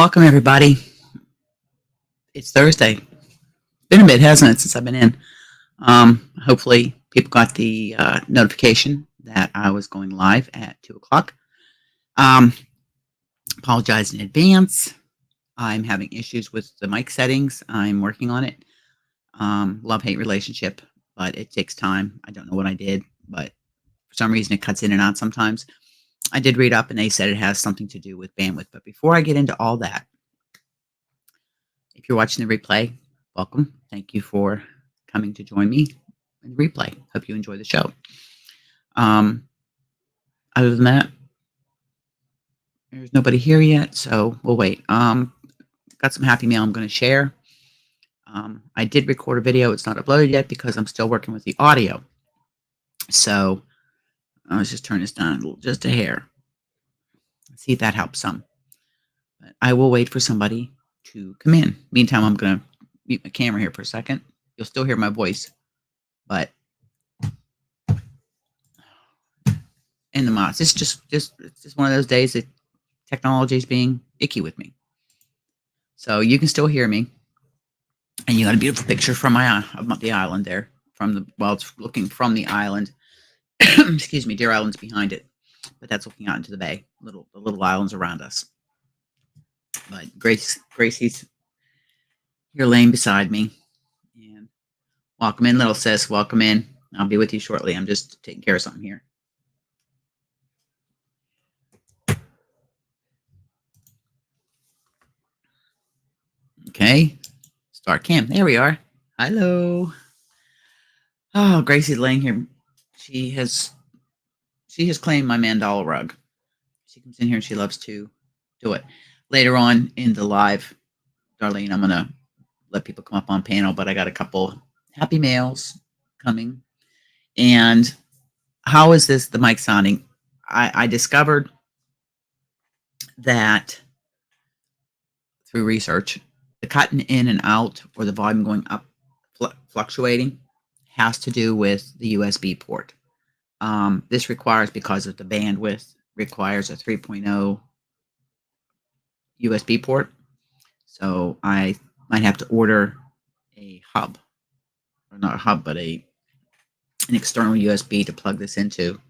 Welcome, everybody. It's Thursday. Been a bit, hasn't it, since I've been in? Hopefully, people got the notification that I was going live at 2 o'clock. Um, Apologize in advance. I'm having issues with the mic settings. I'm working on it. Love-hate relationship, but it takes time. I don't know what I did, but for some reason, it cuts in and out sometimes. I did read up, and they said it has something to do with bandwidth. But before I get into all that, if you're watching the replay, welcome. Thank you for coming to join me in the replay. Hope you enjoy the show. Other than that, there's nobody here yet, so we'll wait. Got some happy mail I'm going to share. I did record a video. It's not uploaded yet because I'm still working with the audio. So let's just turn this down just a hair. See if that helps some. But I will wait for somebody to come in. Meantime, I'm going to mute my camera here for a second. You'll still hear my voice, but in the mods, it's just one of those days that technology is being icky with me. So you can still hear me, and you got a beautiful picture from the island there. It's looking from the island. Excuse me, Deer Island's behind it, but that's looking out into the bay. The little islands around us. But Gracie's here laying beside me. And welcome in, little sis. Welcome in. I'll be with you shortly. I'm just taking care of something here. Okay. Start cam. There we are. Hello. Oh, Gracie's laying here. She has claimed my mandala rug. She comes in here and she loves to do it. Later on in the live, Darlene, I'm going to let people come up on panel, but I got a couple happy mails coming. And how is the mic sounding? I discovered that through research, the cutting in and out or the volume going up, fluctuating, has to do with the USB port. This requires, because of the bandwidth, requires a 3.0 USB port. So I might have to order a hub, or not a hub, but an external USB to plug this into,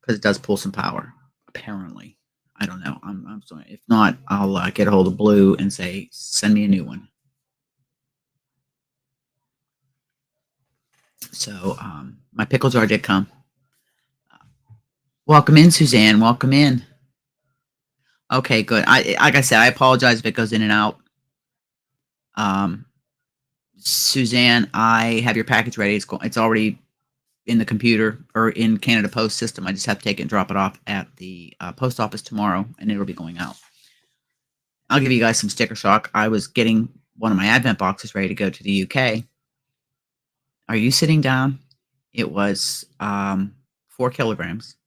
because it does pull some power, apparently. I don't know. I'm sorry. If not, I'll get a hold of Blue and say, send me a new one. So my pickle jar did come. Welcome in, Suzanne. Welcome in. Okay, good. Like I said, I apologize if it goes in and out. Suzanne, I have your package ready. It's already in the computer or in Canada Post system. I just have to take it and drop it off at the post office tomorrow, and it'll be going out. I'll give you guys some sticker shock. I was getting one of my Advent boxes ready to go to the UK. Are you sitting down? It was 4 kilograms,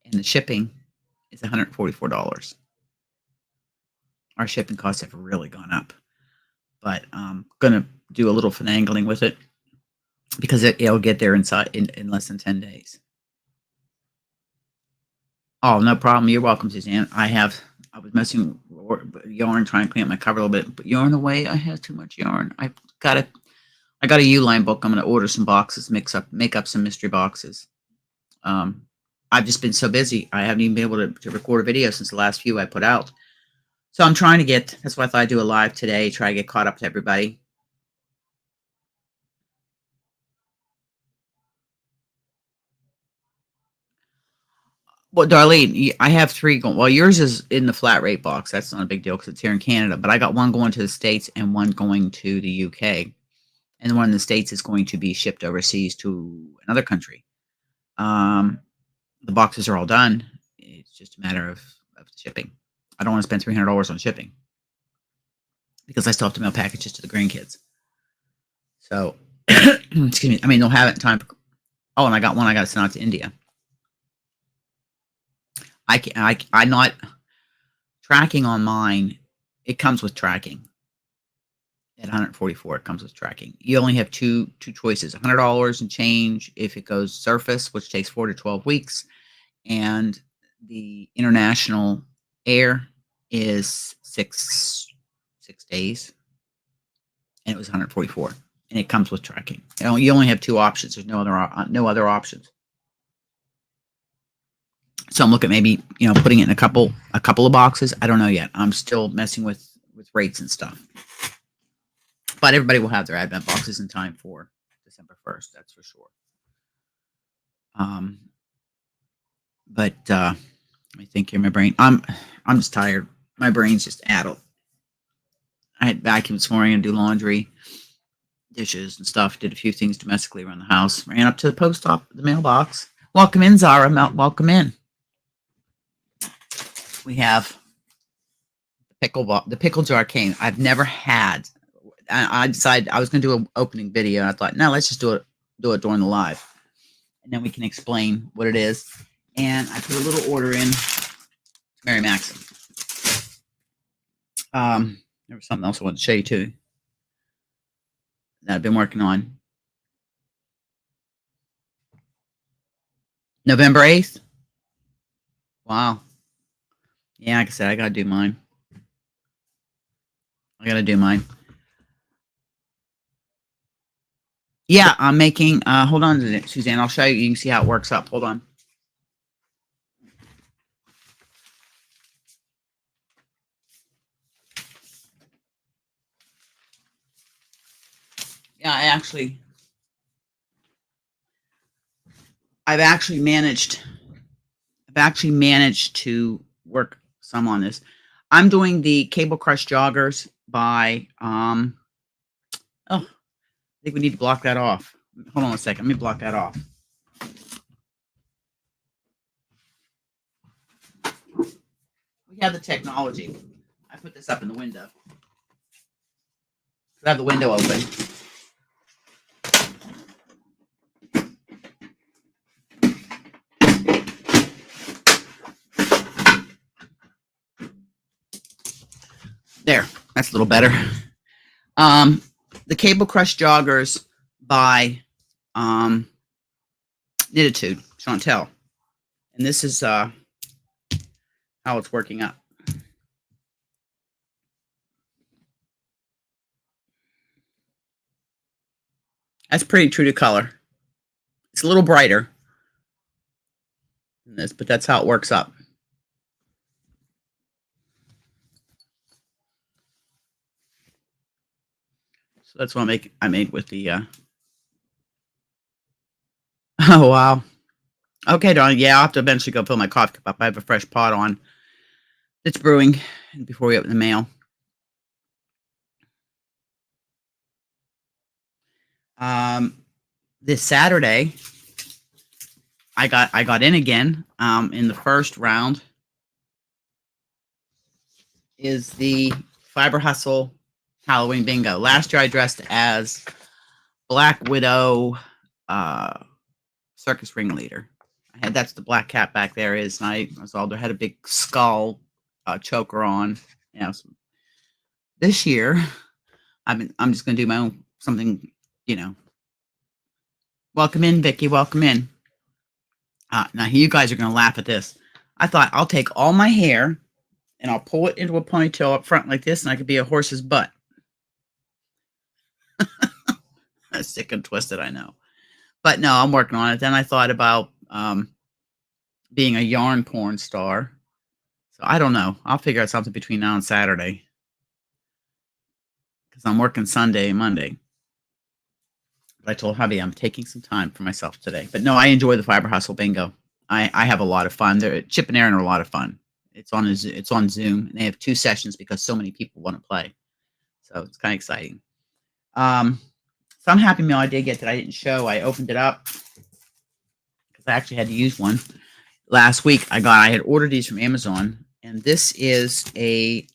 and the shipping is $144. Our shipping costs have really gone up, but I'm gonna do a little finagling with it because it'll get there in less than 10 days. Oh, no problem. You're welcome, Suzanne. I was messing with yarn, trying to clean up my cover a little bit, but yarn away. I have too much yarn. I got a Uline book. I'm going to order some boxes, make up some mystery boxes. I've just been so busy. I haven't even been able to record a video since the last few I put out. So I'm trying to that's why I thought I'd do a live today, try to get caught up to everybody. Well, Darlene, I have 3 going. Well, yours is in the flat rate box. That's not a big deal because it's here in Canada. But I got one going to the States and one going to the UK. And the one in the States is going to be shipped overseas to another country. The boxes are all done. It's just a matter of shipping. I don't want to spend $300 on shipping because I still have to mail packages to the grandkids. So, excuse me. I mean, they'll have it in time. Oh, and I got one I got to send out to India. I'm not tracking on mine. It comes with tracking. At $144, it comes with tracking. You only have two choices: $100 and change if it goes surface, which takes 4 to 12 weeks, and the international air is six days, and it was 144, and it comes with tracking. You only have two options. There's no other options. So I'm looking at maybe putting it in a couple of boxes. I don't know yet. I'm still messing with rates and stuff. But everybody will have their Advent boxes in time for December 1st. That's for sure. But let me think here. My brain. I'm just tired. My brain's just addled. I had vacuumed this morning and do laundry, dishes and stuff. Did a few things domestically around the house. Ran up to the mailbox. Welcome in, Zara. Welcome in. We have the pickle jar came. I've never had. I decided I was going to do an opening video. I thought, no, let's just do it during the live, and then we can explain what it is. And I put a little order in to Mary Maxim. There was something else I wanted to show you too that I've been working on. November 8th. Wow. Yeah, like I said, I gotta do mine. Yeah, I'm making. Hold on, Suzanne. I'll show you. You can see how it works up. Hold on. Yeah, I've actually managed to work some on this. I'm doing the Cable Crush joggers by oh, I think we need to block that off. Hold on a second. Let me block that off. We have the technology. I put this up in the window. I have the window open. There, that's a little better. The Cable Crush joggers by Knititude, Chantel, and this is how it's working up. That's pretty true to color. It's a little brighter than this, but that's how it works up. So that's what I made with the oh wow. Okay, darling. Yeah, I'll have to eventually go fill my coffee cup up. I have a fresh pot on. It's brewing before we open the mail. This Saturday, I got in again. In the first round is the Fiber Hustle Halloween Bingo. Last year I dressed as Black Widow circus ringleader. That's the black cat back there is, and I had a big skull choker on. Yeah. So this year, I'm just going to do my own something. Welcome in, Vicky. Welcome in. Now you guys are going to laugh at this. I thought I'll take all my hair and I'll pull it into a ponytail up front like this, and I could be a horse's butt. That's sick and twisted, I know. But no, I'm working on it. Then I thought about being a yarn porn star. So I don't know. I'll figure out something between now and Saturday, because I'm working Sunday and Monday. But I told hubby I'm taking some time for myself today. But no, I enjoy the Fiber Hustle Bingo. I have a lot of fun. Chip and Aaron are a lot of fun. It's on Zoom, and they have 2 sessions because so many people want to play. So it's kind of exciting. Some Happy Meal I did get that I didn't show. I opened it up because I actually had to use one last week. I had ordered these from Amazon, and this is a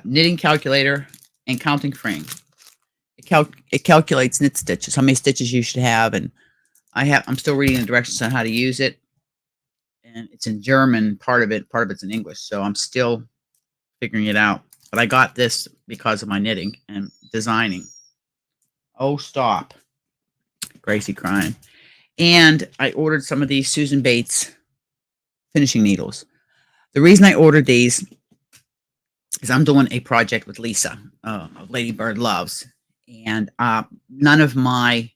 knitting calculator and counting frame. It calculates knit stitches, how many stitches you should have, and I'm still reading the directions on how to use it, and it's in German. Part of it's in English, so I'm still figuring it out. But I got this because of my knitting and designing. Oh, stop. Gracie crying. And I ordered some of these Susan Bates finishing needles. The reason I ordered these is I'm doing a project with Lisa of Ladybird Loves, and none of my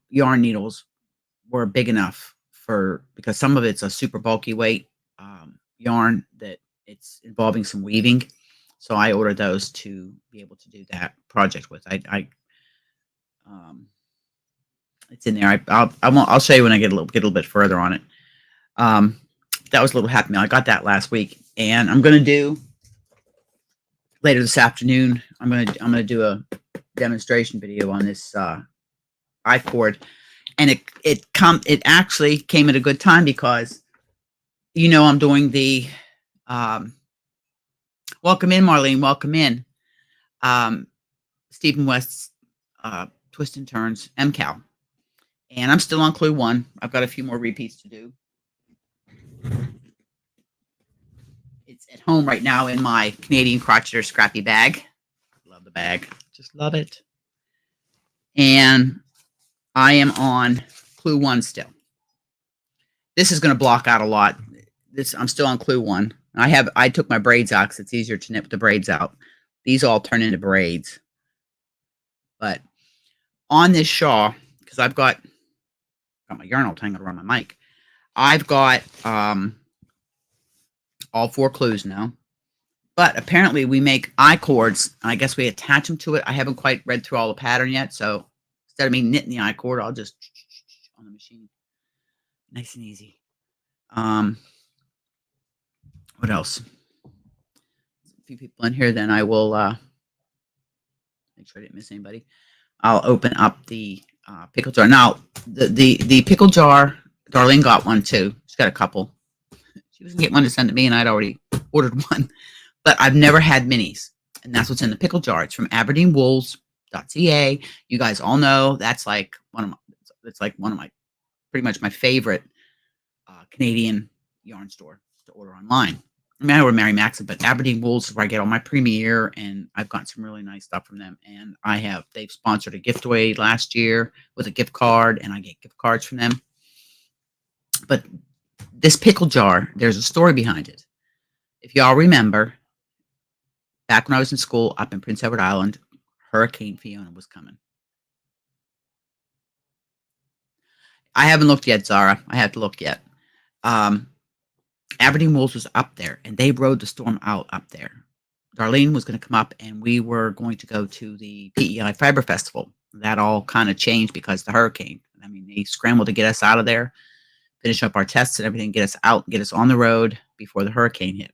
yarn needles were big enough for because some of it's a super bulky weight yarn that it's involving some weaving. So I ordered those to be able to do that project with. Um, it's in there. I'll show you when I get a little bit further on it. Um, that was a little happy meal. I got that last week, and I'm going to do later this afternoon. I'm gonna do a demonstration video on this I-cord, and it actually came at a good time because I'm doing the welcome in, Marlene, welcome in. Stephen West's Twist and Turns MCAL, and I'm still on clue 1. I've got a few more repeats to do. It's at home right now in my Canadian Crocheter scrappy bag. Love the bag, just love it. And I am on clue 1 still. This is going to block out a lot. I'm still on clue 1. I took my braids out because it's easier to knit with the braids out. These all turn into braids. But on this shawl, because I've got my yarn all tangled around my mic, I've got all 4 clues now. But apparently we make I-cords, and I guess we attach them to it. I haven't quite read through all the pattern yet, so instead of me knitting the I-cord, I'll just on the machine. Nice and easy. What else? A few people in here, then I will make sure I didn't miss anybody. I'll open up the pickle jar. Now, the pickle jar, Darlene got one too. She's got a couple. She was going to get one to send to me, and I'd already ordered one. But I've never had minis, and that's what's in the pickle jar. It's from AberdeenWools.ca. You guys all know that's like one of my pretty much my favorite Canadian yarn store to order online. I mean, I order Mary Maxim, but Aberdeen Wools is where I get all my Premier, and I've gotten some really nice stuff from them. And they've sponsored a giveaway last year with a gift card, and I get gift cards from them. But this pickle jar, there's a story behind it. If y'all remember, back when I was in school up in Prince Edward Island, Hurricane Fiona was coming. I haven't looked yet, Zara. I have to look yet. Aberdeen Wools was up there, and they rode the storm out up there. Darlene was going to come up, and we were going to go to the PEI Fiber Festival. That all kind of changed because of the hurricane. I mean, they scrambled to get us out of there, finish up our tests and everything, get us out, get us on the road before the hurricane hit.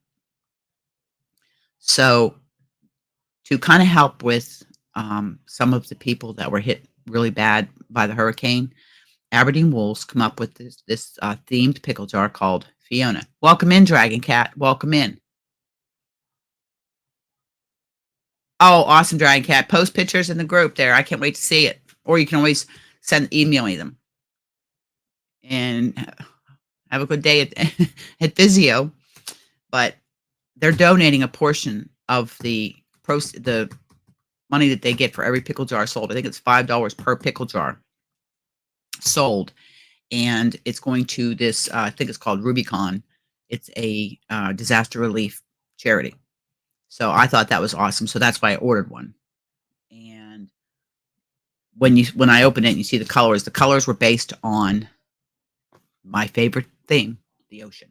So to kind of help with some of the people that were hit really bad by the hurricane, Aberdeen Wools come up with this themed pickle jar called Fiona. Welcome in, Dragon Cat. Welcome in. Oh, awesome, Dragon Cat. Post pictures in the group there. I can't wait to see it. Or you can always email me them. And have a good day at Vizio. But they're donating a portion of the money that they get for every pickle jar sold. I think it's $5 per pickle jar sold. And it's going to this, I think it's called Rubicon. It's a disaster relief charity. So I thought that was awesome. So that's why I ordered one. And when I opened it and you see the colors were based on my favorite thing, the ocean.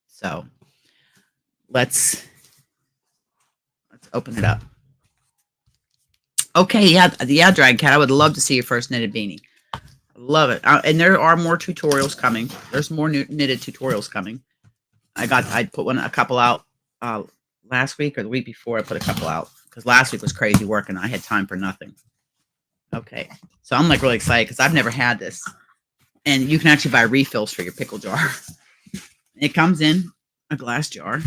So let's open it up. Okay, yeah, Dragon Cat. I would love to see your first knitted beanie. Love it. And there are more tutorials coming. There's more knitted tutorials coming. I put a couple out last week or the week before. I put a couple out because last week was crazy work and I had time for nothing. Okay, so I'm like really excited because I've never had this, and you can actually buy refills for your pickle jar. It comes in a glass jar.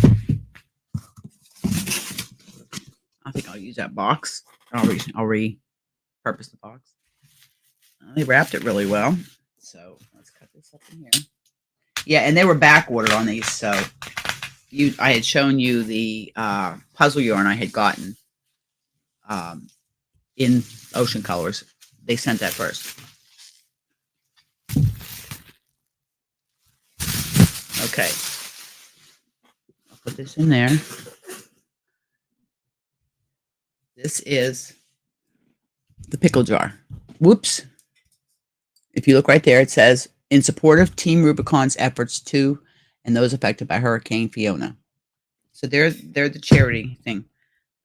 I think I'll use that box. I'll repurpose the box. They wrapped it really well. So let's cut this up in here. Yeah, and they were back ordered on these. So I had shown you the puzzle yarn I had gotten in Ocean Colors. They sent that first. Okay. Put this in there. This is the pickle jar. Whoops. If you look right there, it says, in support of Team Rubicon's efforts to and those affected by Hurricane Fiona. So they're the charity thing.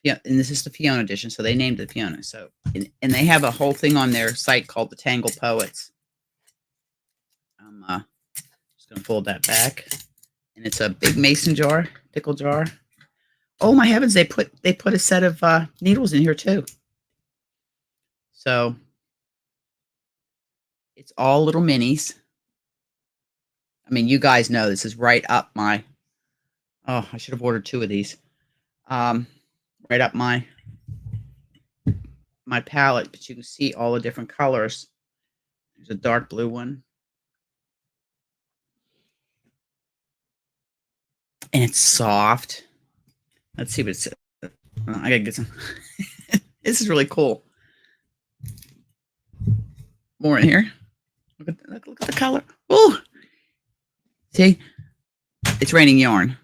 Yeah, and this is the Fiona edition, so they named it Fiona. So and they have a whole thing on their site called the Tangle Poets. I'm just gonna fold that back, and it's a big mason jar, pickle jar. Oh my heavens! They put a set of needles in here too. So it's all little minis. I mean, you guys know this is right up my. Oh, I should have ordered 2 of these. Right up my palette, but you can see all the different colors. There's a dark blue one. And it's soft. Let's see what it's. I gotta get some. This is really cool. More in here. Look at the color. Oh, see, it's raining yarn.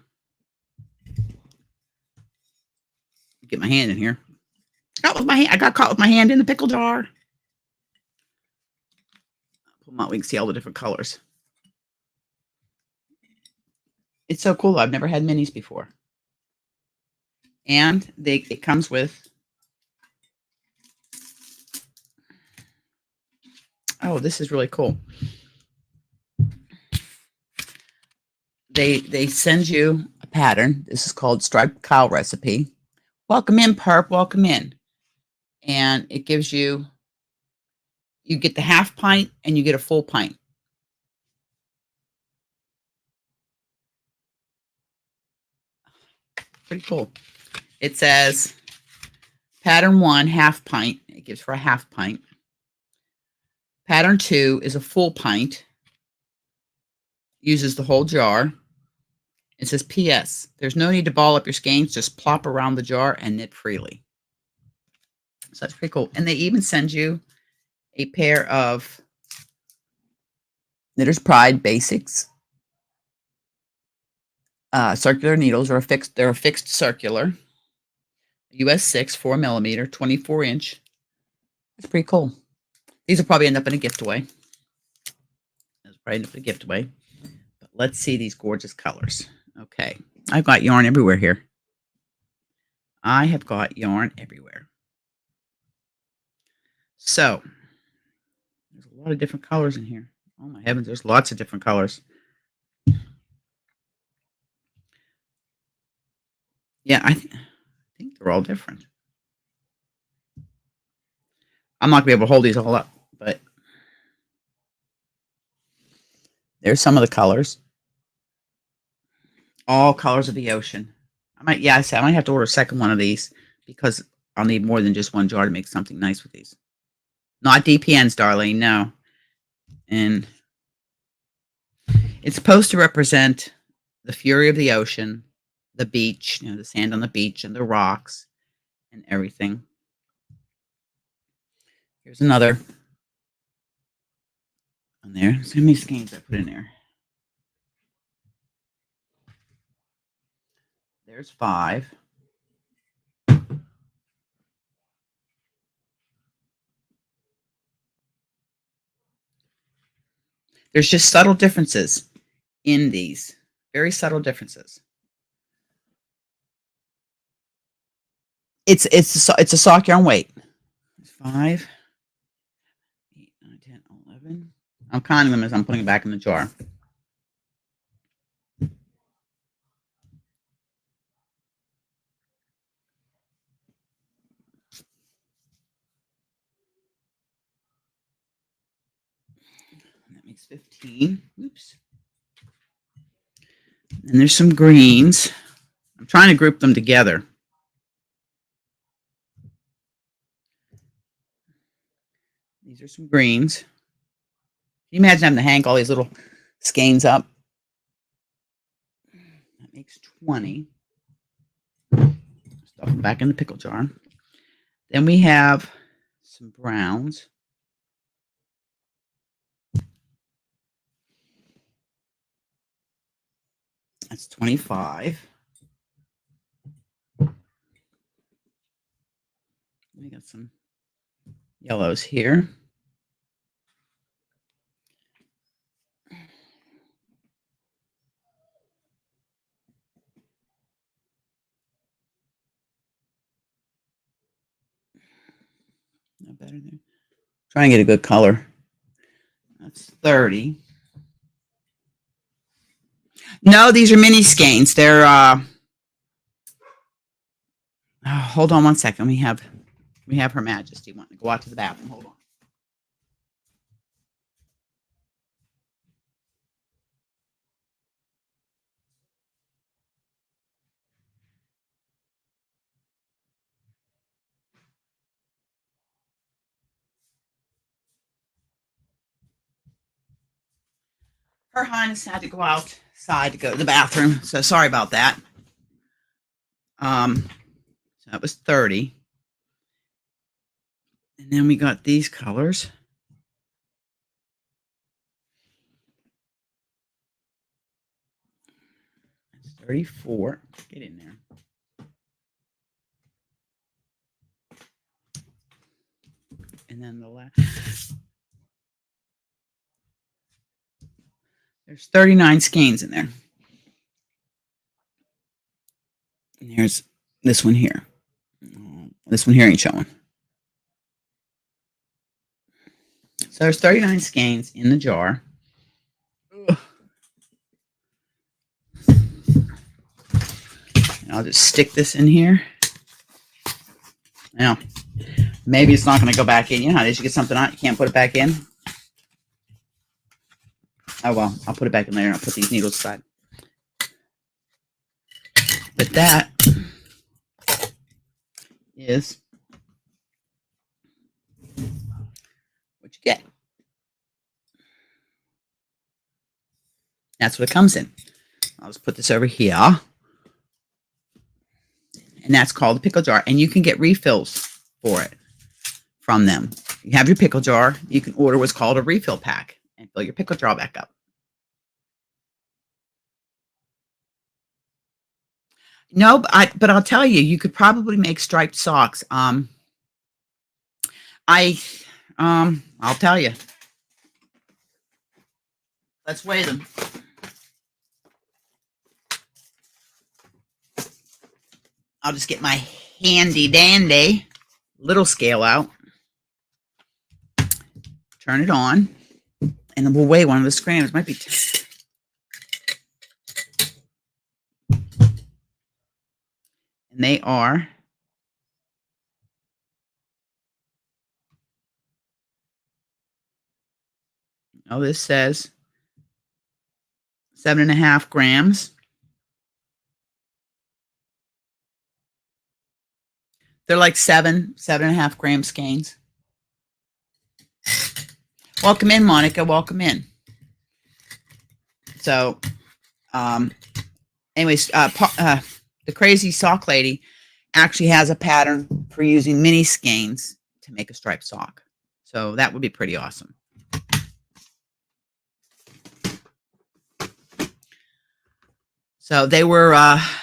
Get my hand in here. I got caught with my hand in the pickle jar. Pull them out. We can see all the different colors. It's so cool. I've never had minis before. And it comes with. Oh, this is really cool. They send you a pattern. This is called Striped Cow Recipe. Welcome in, Perp. Welcome in. And it gives you get the half pint and you get a full pint. Pretty cool. It says pattern 1, half pint. It gives for a half pint. Pattern 2 is a full pint. Uses the whole jar. It says PS. There's no need to ball up your skeins. Just plop around the jar and knit freely. So that's pretty cool. And they even send you a pair of Knitter's Pride Basics. Circular needles are they're a fixed circular. US 6, 4mm, 24-inch. That's pretty cool. These will probably end up in a giveaway. But let's see these gorgeous colors. Okay. I've got yarn everywhere here. I have got yarn everywhere. So, there's a lot of different colors in here. Oh my heavens, there's lots of different colors. Yeah, I think they're all different. I'm not going to be able to hold these all up, but there's some of the colors. All colors of the ocean. I might have to order a second one of these because I'll need more than just one jar to make something nice with these. Not DPNs, Darlene, no. And it's supposed to represent the fury of the ocean, the beach, the sand on the beach and the rocks and everything. Here's another on there. So how many skeins I put in there? There's 5. There's just subtle differences in these. Very subtle differences. It's a sock yarn weight. 5, 8, 9, 10, 11. I'm counting them as I'm putting it back in the jar. That makes 15. Oops. And there's some greens. I'm trying to group them together. These are some greens. Can you imagine having to hang all these little skeins up? That makes 20. Stuff them back in the pickle jar. Then we have some browns. That's 25. Got some yellows here. Not better there. Try and get a good color. That's 30. No, these are mini skeins. They're hold on one second. We have Her Majesty wanting to go out to the bathroom. Hold on. Her Highness had to go outside to go to the bathroom, so sorry about that. So that was 30. And then we got these colors. That's 34. Get in there. And then the last. There's 39 skeins in there. And here's this one here. This one here ain't showing. So there's 39 skeins in the jar. Ugh. And I'll just stick this in here. Now, maybe it's not going to go back in. You know how it is, you get something out, you can't put it back in. Oh, well, I'll put it back in there and I'll put these needles aside. But that is what you get. That's what it comes in. I'll just put this over here. And that's called a pickle jar. And you can get refills for it from them. You have your pickle jar. You can order what's called a refill pack and fill your pickle jar back up. No, but I'll tell you, you could probably make striped socks. I'll tell you. Let's weigh them. I'll just get my handy dandy little scale out. Turn it on. And we'll weigh one of the grams. Might be and they are this says 7.5 grams. They're like 7.5 gram skeins. Welcome in, Monica. Welcome in. So, anyways, the crazy sock lady actually has a pattern for using mini skeins to make a striped sock. So that would be pretty awesome. So they were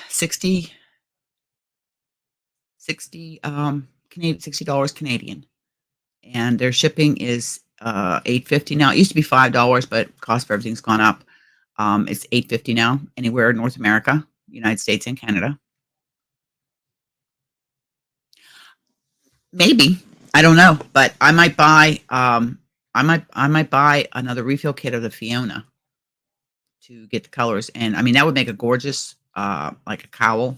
$60 Canadian, and their shipping is $8.50 now. It used to be $5, but cost of everything's gone up. It's $8.50 now, anywhere in North America, United States, and Canada. Maybe, I don't know, but I might buy I might buy another refill kit of the Fiona to get the colors. And I mean, that would make a gorgeous like a cowl,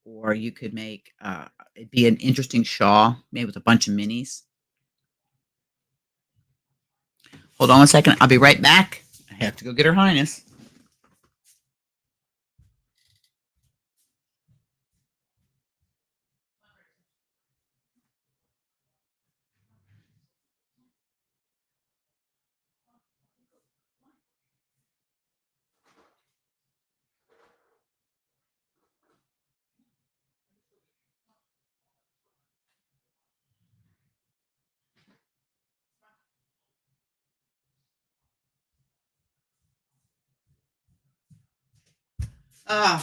or you could make it'd be an interesting shawl made with a bunch of minis. Hold on 1 second. I'll be right back. I have to go get Her Highness.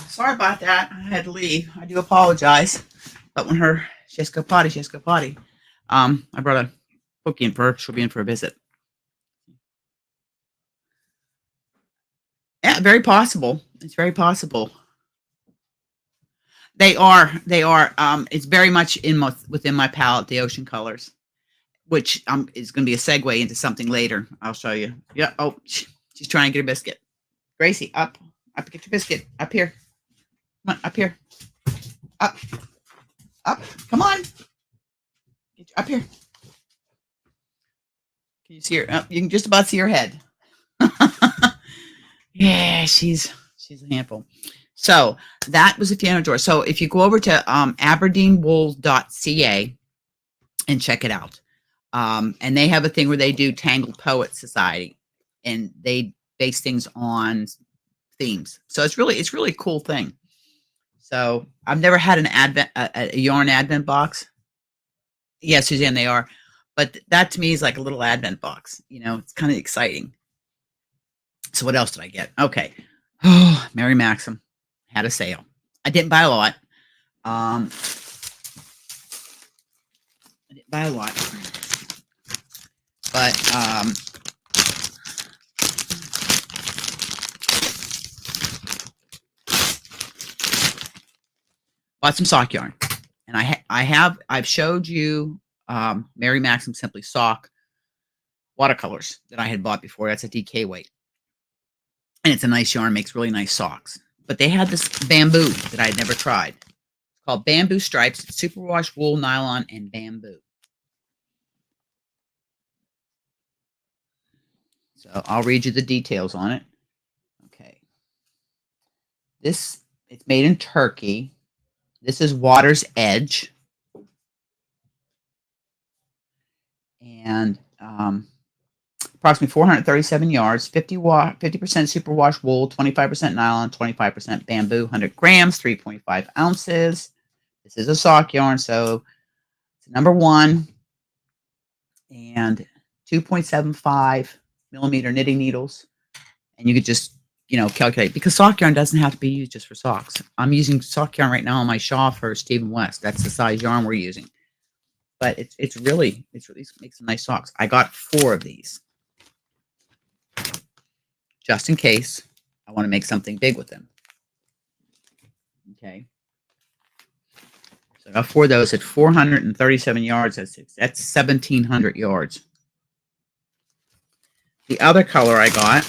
Sorry about that. I had to leave. I do apologize. But when She has to go potty. She has to go potty. I brought a cookie in for her. She'll be in for a visit. Yeah, very possible. It's very possible. They are. They are. It's very much within my palette, the ocean colors, which is going to be a segue into something later. I'll show you. Yeah. Oh, she's trying to get a biscuit. Gracie, up, get your biscuit. Up here. Come on, up here. Up, up. Come on. Get up here. Can you see her? You can just about see her head. Yeah, she's a handful. So that was a piano drawer. So if you go over to aberdeenwool.ca and check it out, and they have a thing where they do Tangled Poet Society, and they base things on themes. So it's really a cool thing. So I've never had an a yarn advent box. Yeah, Suzanne, they are. But that to me is like a little advent box. You know, it's kind of exciting. So what else did I get? Okay. Oh, Mary Maxim had a sale. I didn't buy a lot. I didn't buy a lot. But bought some sock yarn. And I've showed you Mary Maxim Simply Sock watercolors that I had bought before. That's a DK weight. And it's a nice yarn, makes really nice socks. But they had this bamboo that I had never tried. It's called Bamboo Stripes. It's superwash wool, nylon, and bamboo. So I'll read you the details on it. Okay. It's made in Turkey. This is Water's Edge. And approximately 437 yards, 50% superwash wool, 25% nylon, 25% bamboo, 100 grams, 3.5 ounces. This is a sock yarn, so it's number 1 and 2.75 millimeter knitting needles. And you could just, calculate, because sock yarn doesn't have to be used just for socks. I'm using sock yarn right now on my shawl for Stephen West. That's the size yarn we're using. But it's really makes some nice socks. I got 4 of these, just in case I want to make something big with them. Okay. So I got 4 of those at 437 yards. That's 1,700 yards. The other color I got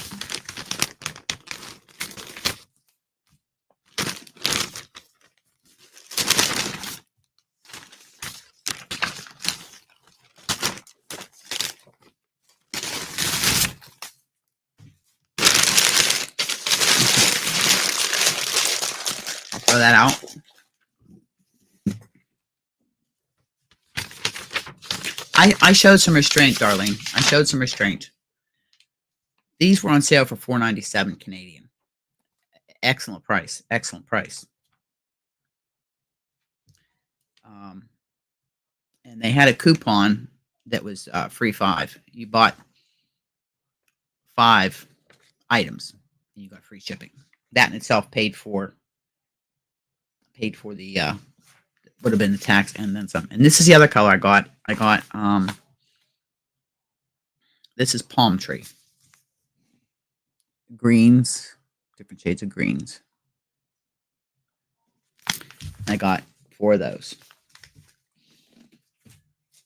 that out. I showed some restraint, darling. I showed some restraint. These were on sale for $4.97 Canadian. Excellent price. Excellent price. And they had a coupon that was free 5. You bought 5 items and you got free shipping. That in itself paid for the would have been the tax and then some. And this is the other color I got. This is Palm Tree. Greens, different shades of greens. I got 4 of those.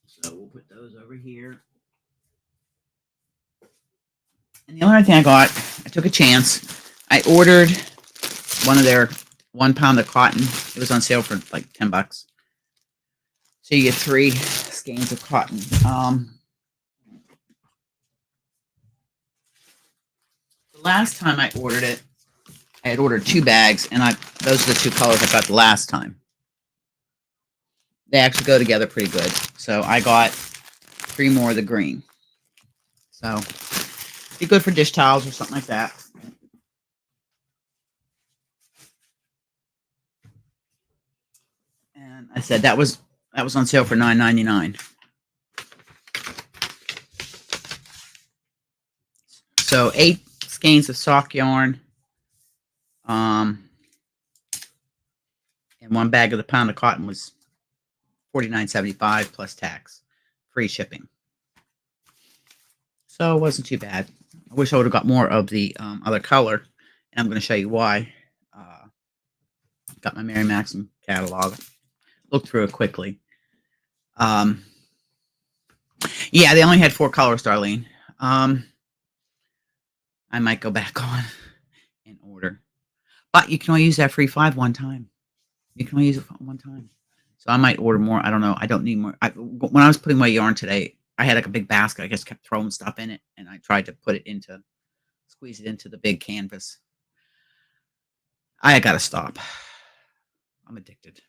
So we'll put those over here. And the only other thing I took a chance. I ordered one of their 1 pound of cotton. It was on sale for like $10. So you get 3 skeins of cotton. The last time I ordered it, I had ordered 2 bags, and those are the 2 colors I got the last time. They actually go together pretty good. So I got 3 more of the green. So be good for dish towels or something like that. And I said that was on sale for $9.99. So 8 skeins of sock yarn, and 1 bag of the pound of cotton was $49.75 plus tax, free shipping. So it wasn't too bad. I wish I would have got more of the other color, and I'm going to show you why. Got my Mary Maxim catalog. Looked through it quickly. Yeah, they only had 4 colors, Darlene. I might go back on and order. But you can only use that free 5 one time. You can only use it one time. So I might order more. I don't know. I don't need more. When I was putting my yarn today, I had like a big basket. I just kept throwing stuff in it, and I tried to squeeze it into the big canvas. I got to stop. I'm addicted.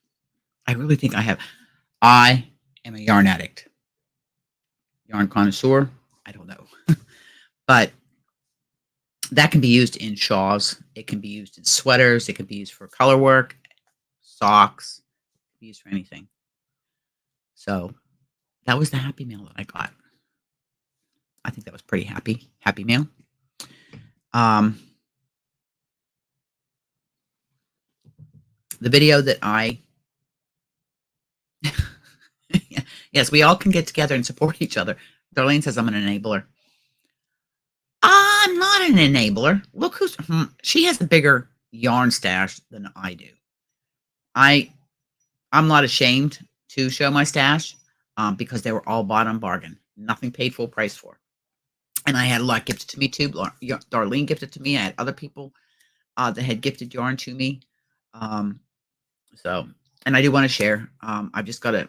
I really think I am a yarn addict. Yarn connoisseur. I don't know. But that can be used in shawls. It can be used in sweaters. It can be used for color work, socks. It can be used for anything. So that was the Happy Meal that I got. I think that was pretty Happy Meal. The video that yes, we all can get together and support each other. Darlene says I'm an enabler. I'm not an enabler. Look she has a bigger yarn stash than I do. I'm not ashamed to show my stash because they were all bought on bargain. Nothing paid full price for. And I had a lot gifted to me too. Darlene gifted to me. I had other people that had gifted yarn to me. So, and I do want to share. I've just got to.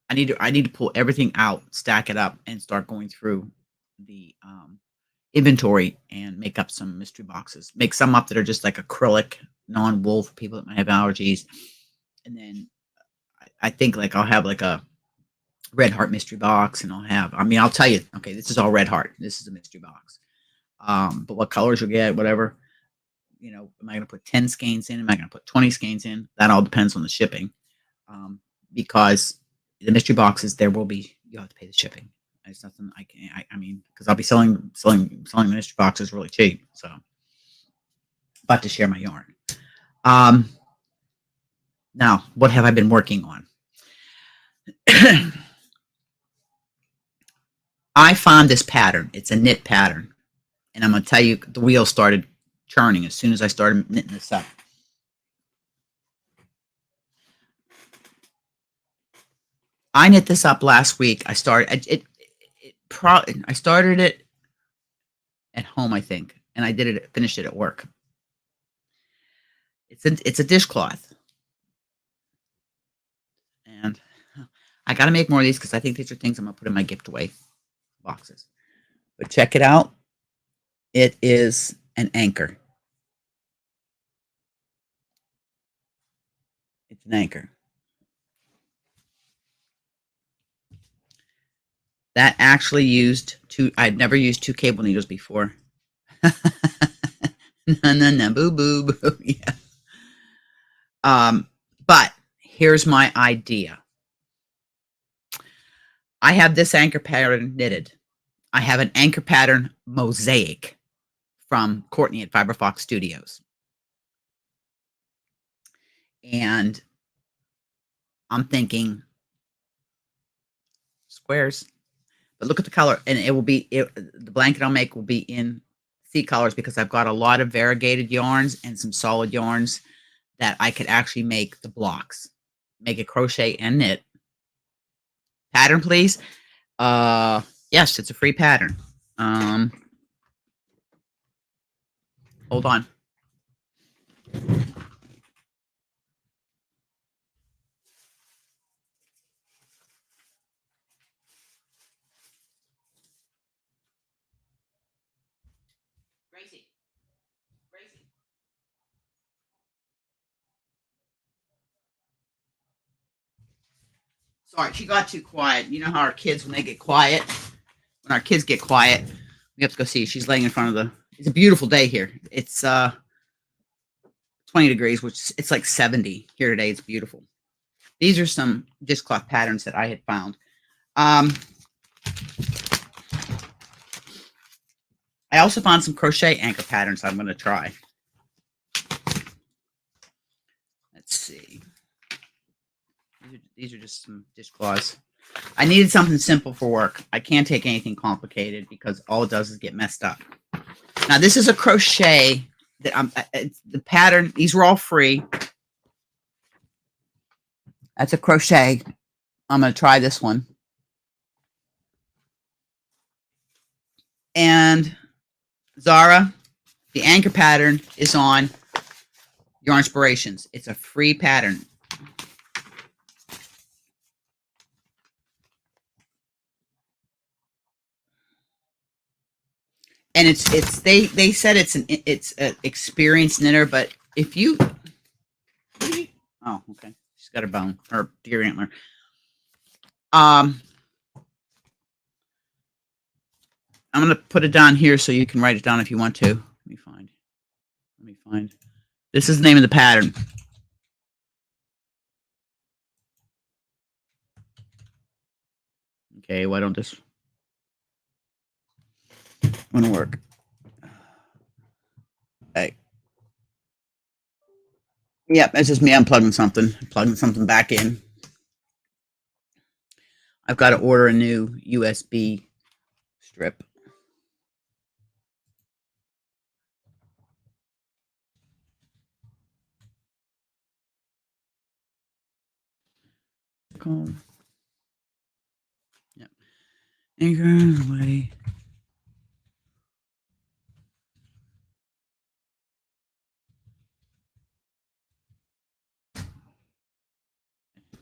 I need to pull everything out, stack it up, and start going through the inventory and make up some mystery boxes. Make some up that are just like acrylic, non-wool for people that might have allergies. And then I think like I'll have like a Red Heart mystery box, and I'll tell you, okay, this is all Red Heart. This is a mystery box. But what colors you'll get, whatever. Am I going to put 10 skeins in? Am I going to put 20 skeins in? That all depends on the shipping. Because the mystery boxes, you have to pay the shipping. It's nothing because I'll be selling the mystery boxes really cheap. So, about to share my yarn. Now, what have I been working on? I found this pattern. It's a knit pattern. And I'm going to tell you, the wheel started churning as soon as I started knitting this up. I knit this up last week. I started it at home, I think, and finished it at work. It's a dishcloth, and I got to make more of these because I think these are things I'm gonna put in my gift away boxes. But check it out. It is an anchor. It's an anchor. That actually I'd never used 2 cable needles before. No, boo, boo, boo. Yeah. But here's my idea. I have this anchor pattern knitted. I have an anchor pattern mosaic from Courtney at Fiber Fox Studios. And I'm thinking squares. But look at the color, and the blanket I'll make will be in C colors because I've got a lot of variegated yarns and some solid yarns that I could actually make the blocks. Make a crochet and knit. Pattern, please. Yes, it's a free pattern. Hold on. Gracie. Sorry, she got too quiet. You know how our kids, when our kids get quiet, we have to go see. She's laying in front of it's a beautiful day here. It's 20 degrees, which it's like 70 here today. It's beautiful. These are some dishcloth patterns that I had found. I also found some crochet anchor patterns I'm going to try. Let's see. These are just some dishcloths. I needed something simple for work. I can't take anything complicated because all it does is get messed up. Now this is a crochet that the pattern. These were all free. That's a crochet. I'm going to try this one. And Zara, the anchor pattern is on Your Inspirations. It's a free pattern. And they said it's an experienced knitter, but if you oh, okay, she's got a bone or deer antler. I'm gonna put it down here so you can write it down if you want to. Let me find. This is the name of the pattern. Okay, why don't this want to work? Hey. Yep, it's just me unplugging something, plugging something back in. I've got to order a new USB strip. Yep. Anchor away.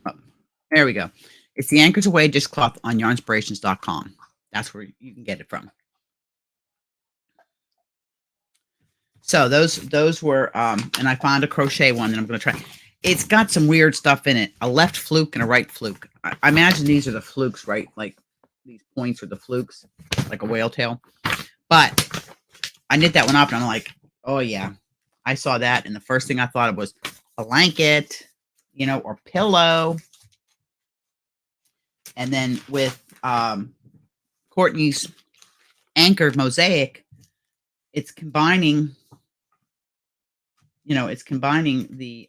Oh, there we go. It's the Anchors Away dishcloth on yarnspirations.com. That's where you can get it from. So those were and I found a crochet one that I'm going to try. It's got some weird stuff in it. A left fluke and a right fluke. I imagine these are the flukes, right? Like these points are the flukes, like a whale tail. But I knit that one up and I'm like, oh yeah. I saw that and the first thing I thought of was a blanket, you know, or pillow. And then with Courtney's anchored mosaic, it's combining, you know, it's combining the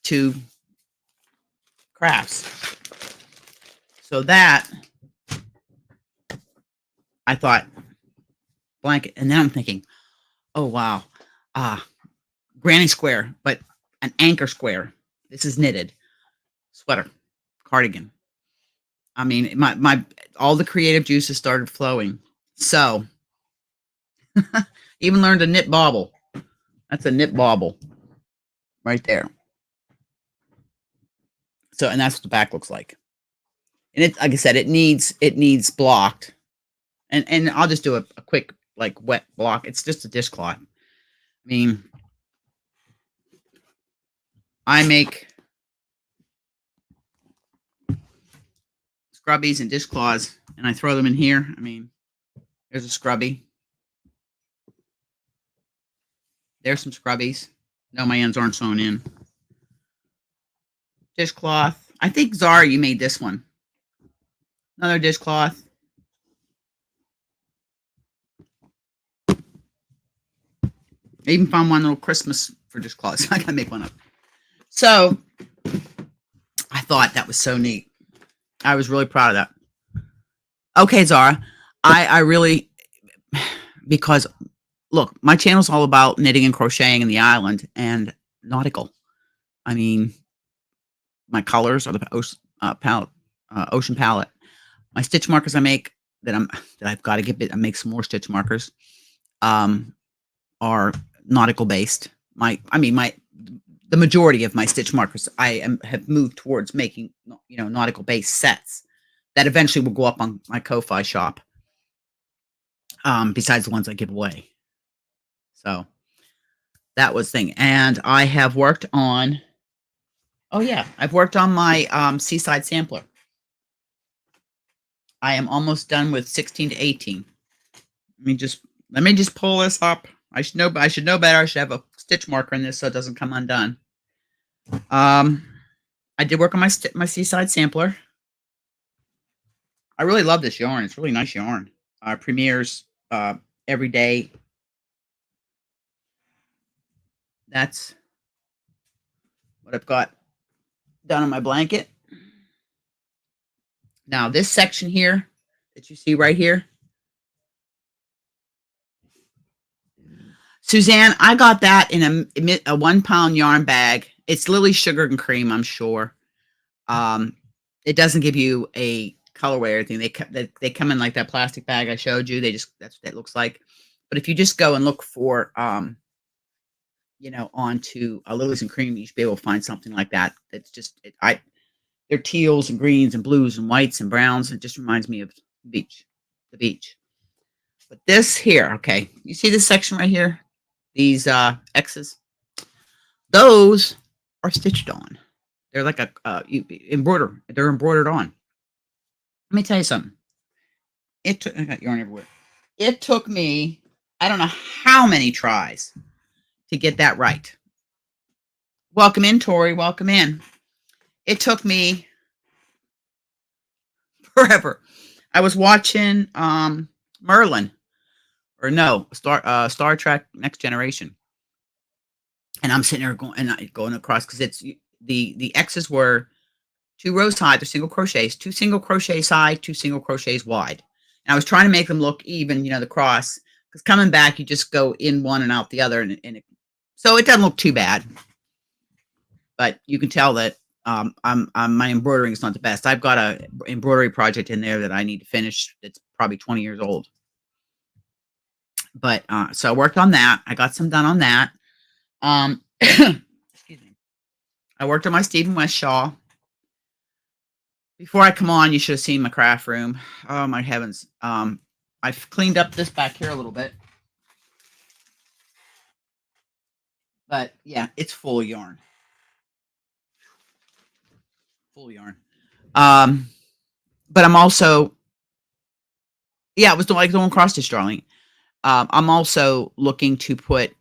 two crafts. So that I thought blanket, and then I'm thinking, oh wow, granny square, but an anchor square. This is knitted sweater, cardigan. I mean, my all the creative juices started flowing. So even learned to knit bobble. That's a knit bobble right there. So, and that's what the back looks like. And it, like I said, it needs blocked. And I'll just do a quick like wet block. It's just a dishcloth. I mean, I make scrubbies and dishcloths, and I throw them in here. I mean, there's a scrubby. There's some scrubbies. No, my ends aren't sewn in. Dishcloth. I think, Zara, you made this one. Another dishcloth. I even found one little Christmas for dishcloths. I gotta make one up. So I thought that was so neat. I was really proud of that. Okay, Zara. I really, because look, my channel's all about knitting and crocheting in the island and nautical. I mean, my colors are the ocean palette. My stitch markers I make that I've got to get I make some more stitch markers. Are nautical based. The majority of my stitch markers have moved towards making, you know, nautical based sets that eventually will go up on my Ko-Fi shop. Besides the ones I give away. So that was thing. And I have worked on, oh yeah, I've worked on my Seaside sampler. I am almost done with 16 to 18. Let me just pull this up. I should know better. I should have a stitch marker in this so it doesn't come undone. I did work on my Seaside sampler. I really love this yarn. It's really nice yarn. Premieres every day. what I've got done on my blanket. Now, this section here that you see right here, Suzanne, I got that in a 1 pound yarn bag. It's Lily Sugar and Cream, I'm sure. It doesn't give you a colorway or anything. They come in like that plastic bag I showed you. That's what it looks like. But if you just go and look for onto Lilies and Cream, you should be able to find something like that. It's just they're teals and greens and blues and whites and browns. It just reminds me of the beach. But this here, okay, you see this section right here? These X's, those are stitched on. They're like they're embroidered on. Let me tell you something. I got yarn everywhere. It took me, I don't know how many tries to get that right. Welcome in, Tori. Welcome in. It took me forever. I was watching Merlin, or no, Star Trek Next Generation. And I'm sitting there going across, because it's the X's were 2 rows high, they're single crochets, 2 single crochets high, 2 single crochets wide. And I was trying to make them look even, the cross, because coming back, you just go in one and out the other, so it doesn't look too bad. But you can tell that my embroidering is not the best. I've got a embroidery project in there that I need to finish. It's probably 20 years old. But so I worked on that. I got some done on that. Excuse me. I worked on my Stephen West shawl. Before I come on, you should have seen my craft room. Oh my heavens. I've cleaned up this back here a little bit. But yeah, it's full of yarn. Full yarn. But I'm also, yeah, it was like doing cross stitch, darling. I'm also looking to put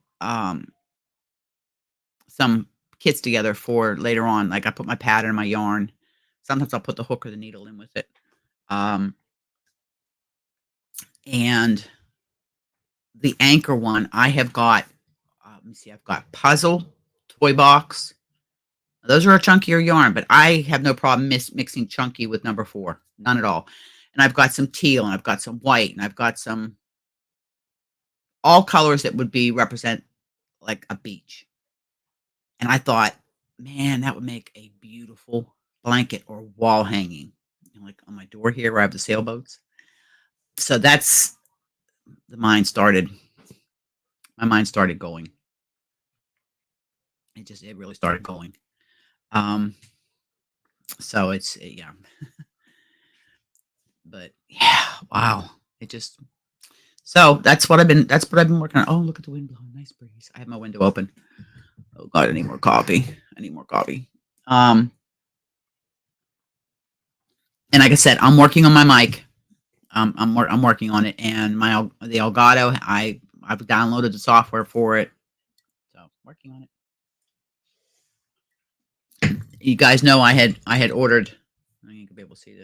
some kits together for later on. Like I put my pattern, my yarn. Sometimes I'll put the hook or the needle in with it. And the anchor one, I have got, let me see, I've got Puzzle, Toy Box. Those are a chunkier yarn, but I have no problem mixing chunky with number 4. None at all. And I've got some teal, and I've got some white, and I've got some all colors that would represent like a beach. And I thought, man, that would make a beautiful blanket or wall hanging, like on my door here where I have the sailboats. So that's my mind started going. It really started going. So it's, yeah. But yeah, wow. So that's what I've been working on. Oh, look at the wind blowing. Nice breeze. I have my window open. Oh God, I need more coffee. And like I said, I'm working on my mic. I'm working on it, and the Elgato, I've downloaded the software for it. So working on it. You guys know I had ordered, I think you'll be able to see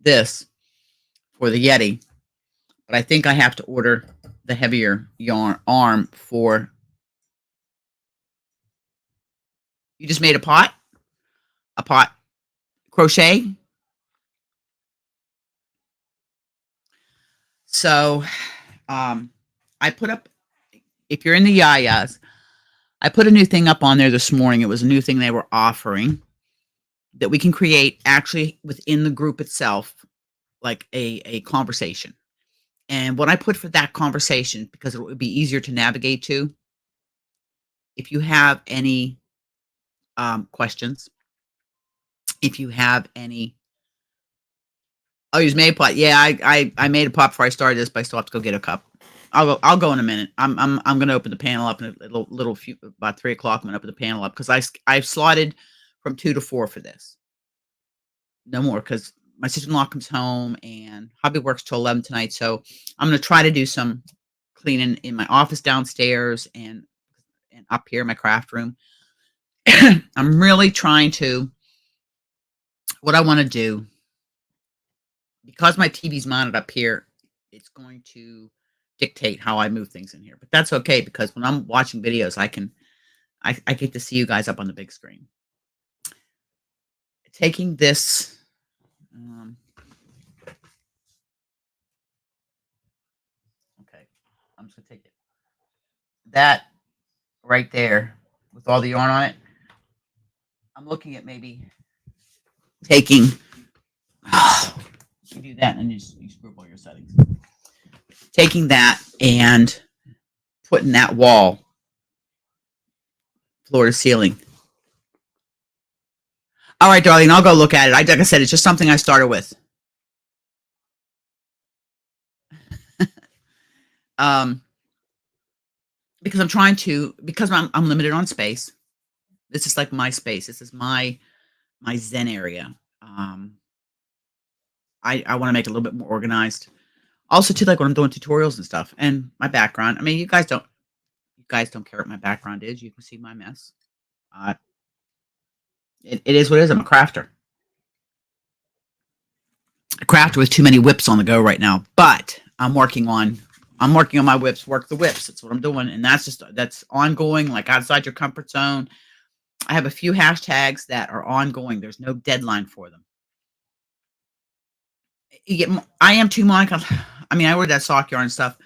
this for the Yeti, but I think I have to order the heavier yarn arm for. You just made a pot crochet. So I put up, if you're in the Yayas, I put a new thing up on there this morning. It was a new thing they were offering that we can create actually within the group itself, like a conversation. And what I put for that conversation, because it would be easier to navigate to, if you have any questions, if you have any, oh, you just made a pot. Yeah, I made a pot before I started this, but I still have to go get a cup. I'll go in a minute. I'm gonna open the panel up in a little few, about 3 o'clock. I'm gonna open the panel up because I've slotted from 2 to 4 for this. No more, because my sister-in-law comes home and hubby works till 11 tonight. So I'm gonna try to do some cleaning in my office downstairs and up here in my craft room. I'm really trying to. What I want to do, because my TV's mounted up here, it's going to dictate how I move things in here. But that's okay, because when I'm watching videos, I get to see you guys up on the big screen. taking this. Okay, I'm just gonna take it. That right there with all the yarn on it. I'm looking at maybe taking. You do that, and then you screw up all your settings. Taking that and putting that wall floor to ceiling. All right, darling, I'll go look at it. Like I said, it's just something I started with. um, because I'm trying to, because I'm limited on space. This is like my space. This is my zen area. I want to make it a little bit more organized. Also, too, like when I'm doing tutorials and stuff, and my background. I mean, you guys don't care what my background is. You can see my mess. Uh, it is what it is. I'm a crafter. A crafter with too many whips on the go right now, but I'm working on my whips. Work the whips. That's what I'm doing, and that's ongoing. Like outside your comfort zone. I have a few hashtags that are ongoing. There's no deadline for them. I am too Monica. I mean, I ordered that sock yarn stuff.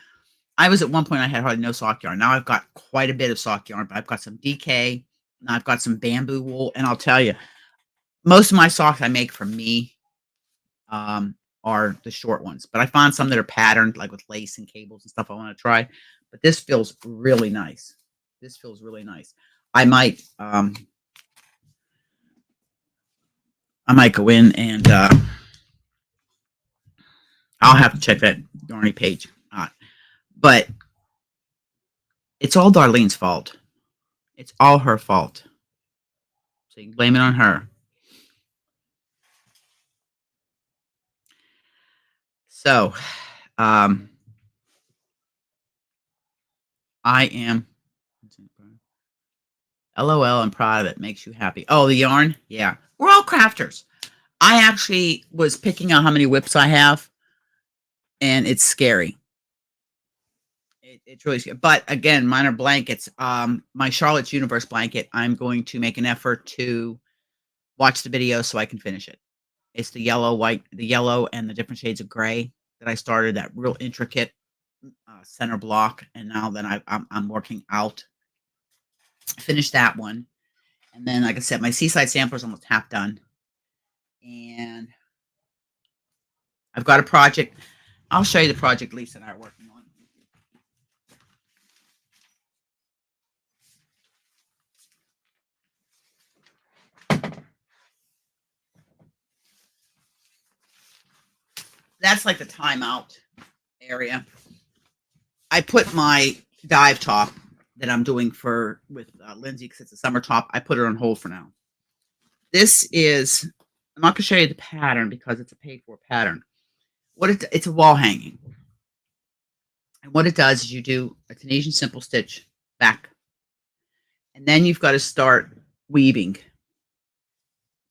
I was at one point I had hardly no sock yarn. Now I've got quite a bit of sock yarn, but I've got some DK, and I've got some bamboo wool, and I'll tell you, most of my socks I make for me are the short ones. But I found some that are patterned, like with lace and cables and stuff I want to try. But this feels really nice. This feels really nice. I might go in and I'll have to check that Darny page. But it's all Darlene's fault. It's all her fault. So you can blame it on her. So, I am LOL, I'm proud of it. Makes you happy. Oh, the yarn? Yeah. We're all crafters. I actually was picking out how many whips I have, and it's scary. It's really scary. But again, mine are blankets. My Charlotte's Universe blanket, I'm going to make an effort to watch the video so I can finish it. It's the yellow, and the different shades of gray that I started, that real intricate center block. And now that I'm working out, finish that one. And then, like I said, my Seaside Sampler is almost half done. And I've got a project. I'll show you the project Lisa and I are working on. That's like the timeout area. I put my dive top that I'm doing with Lindsay, because it's a summer top. I put it on hold for now. This is, I'm not going to show you the pattern because it's a paid for pattern. It's a wall hanging. And what it does is you do a Tunisian simple stitch back. And then you've got to start weaving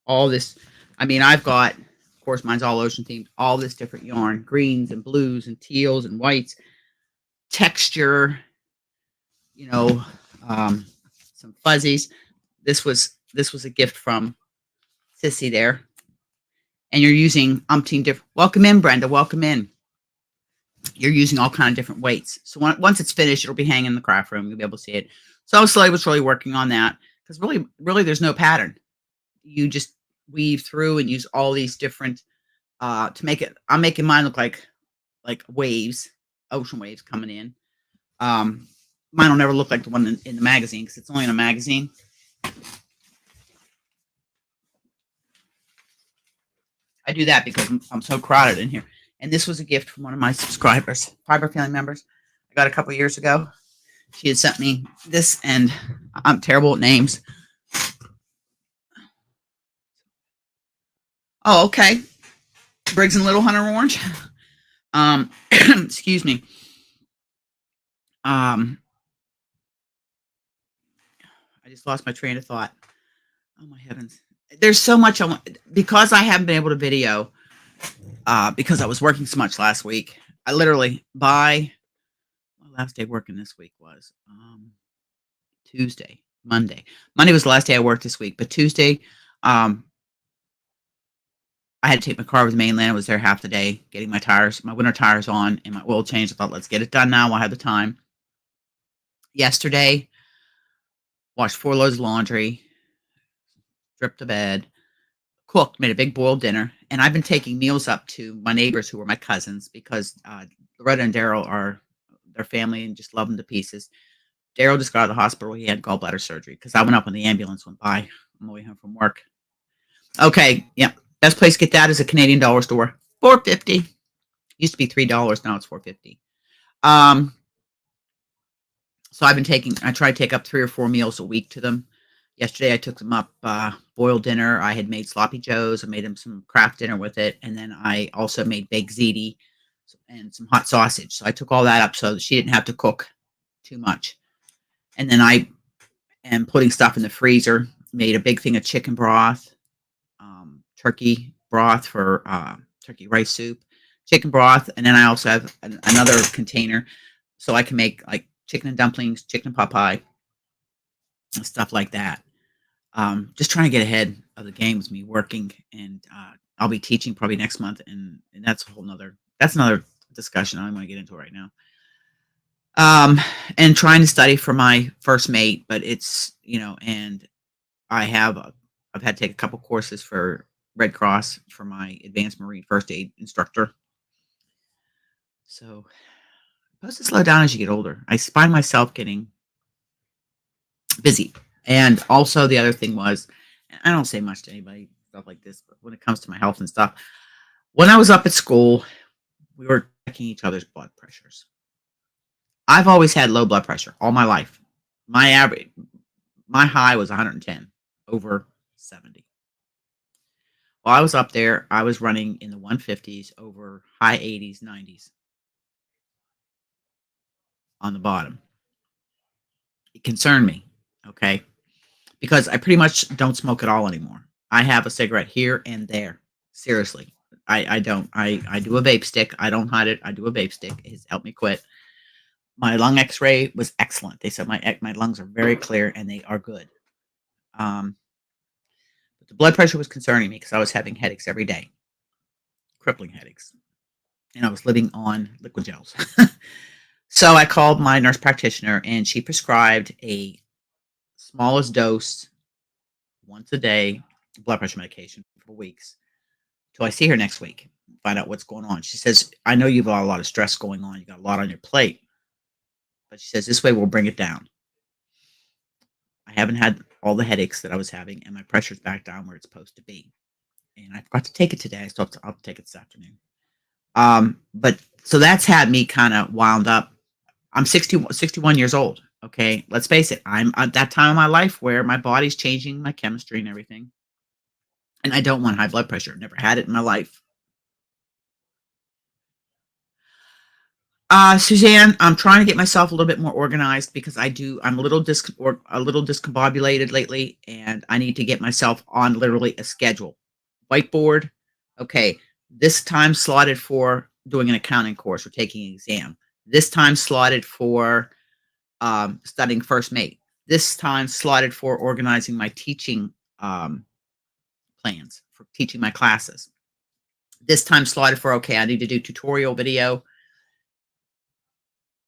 all this. I mean, I've got, of course, mine's all ocean themed, all this different yarn, greens and blues and teals and whites, texture, some fuzzies. This was a gift from Sissy there. And you're using umpteen different, welcome in, Brenda, welcome in. You're using all kind of different weights. So once it's finished, it'll be hanging in the craft room. You'll be able to see it. So I was slowly working on that, because really there's no pattern. You just weave through and use all these different to make it. I'm making mine look like waves, ocean waves coming in. Mine will never look like the one in the magazine, because it's only in a magazine. I do that because I'm so crowded in here. And this was a gift from one of my subscribers, Fiber Family members. I got a couple years ago. She had sent me this, and I'm terrible at names. Oh, okay. Briggs and Little Hunter Orange. Excuse me. I just lost my train of thought. Oh my heavens. There's so much I want, because I haven't been able to video, because I was working so much last week. I literally, my last day working this week was Tuesday. Monday was the last day I worked this week, but Tuesday, I had to take my car over to the mainland. I was there half the day getting my winter tires on and my oil change. I thought, let's get it done now while I have the time. Yesterday, washed 4 loads of laundry, stripped the bed, cooked, made a big boiled dinner, and I've been taking meals up to my neighbors who are my cousins because, Loretta and Daryl are their family and just love them to pieces. Daryl just got out of the hospital. He had gallbladder surgery because I went up when the ambulance went by on my way home from work. Okay, yeah, best place to get that is a Canadian dollar store. 4.50. Used to be $3, now it's 4.50. Um, so I try to take up 3 or 4 meals a week to them. Yesterday, I took them up, boiled dinner. I had made sloppy joes. I made them some Kraft dinner with it, and then I also made baked ziti and some hot sausage. So I took all that up so that she didn't have to cook too much. And then I am putting stuff in the freezer. Made a big thing of chicken broth, turkey broth for turkey rice soup, chicken broth, and then I also have another container so I can make like chicken and dumplings, chicken and pot pie, and stuff like that. Just trying to get ahead of the game with me working, and I'll be teaching probably next month, and that's another discussion I don't want to get into right now. Um, and trying to study for my first mate, but it's and I have I've had to take a couple courses for Red Cross for my advanced Marine first aid instructor. So it's supposed to slow down as you get older. I find myself getting busy. And also the other thing was, and I don't say much to anybody, stuff like this, but when it comes to my health and stuff, when I was up at school, we were checking each other's blood pressures. I've always had low blood pressure all my life. My average, my high was 110 over 70. While I was up there, I was running in the 150s over high 80s, 90s on the bottom. It concerned me, okay? Because I pretty much don't smoke at all anymore. I have a cigarette here and there. Seriously. I don't. I do a vape stick. I don't hide it. I do a vape stick. It's helped me quit. My lung X-ray was excellent. They said my lungs are very clear and they are good. Um, but the blood pressure was concerning me because I was having headaches every day, crippling headaches, and I was living on liquid gels. So I called my nurse practitioner, and she prescribed a smallest dose once a day blood pressure medication for weeks. So I see her next week, find out what's going on. She says, I know you've got a lot of stress going on. You got a lot on your plate. But she says, this way we'll bring it down. I haven't had all the headaches that I was having, and my pressure's back down where it's supposed to be. And I forgot to take it today. I'll take it this afternoon. But so that's had me kind of wound up. I'm 61 years old. Okay. Let's face it. I'm at that time of my life where my body's changing my chemistry and everything. And I don't want high blood pressure. Never had it in my life. Suzanne, I'm trying to get myself a little bit more organized because I'm a little discombobulated lately, and I need to get myself on literally a schedule. Whiteboard. Okay. This time slotted for doing an accounting course or taking an exam. This time slotted for studying first mate. This time slotted for organizing my teaching plans for teaching my classes. This time slotted for, okay, I need to do tutorial video,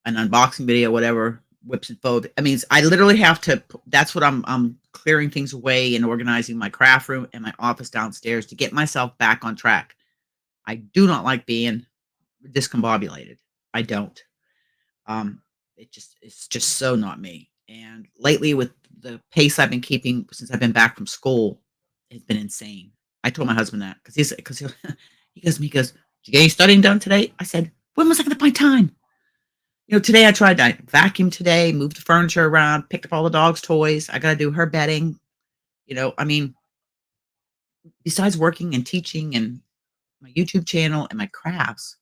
an unboxing video, whatever, whips and fold. I mean, I literally have to, that's what I'm clearing things away and organizing my craft room and my office downstairs to get myself back on track. I do not like being discombobulated. I don't. It's just so not me. And lately, with the pace I've been keeping since I've been back from school, it's been insane. I told my husband that because he goes, did you get any studying done today? I said, when was I going to find time? Today I vacuumed today, moved the furniture around, picked up all the dog's toys. I got to do her bedding. I mean, besides working and teaching and my YouTube channel and my crafts,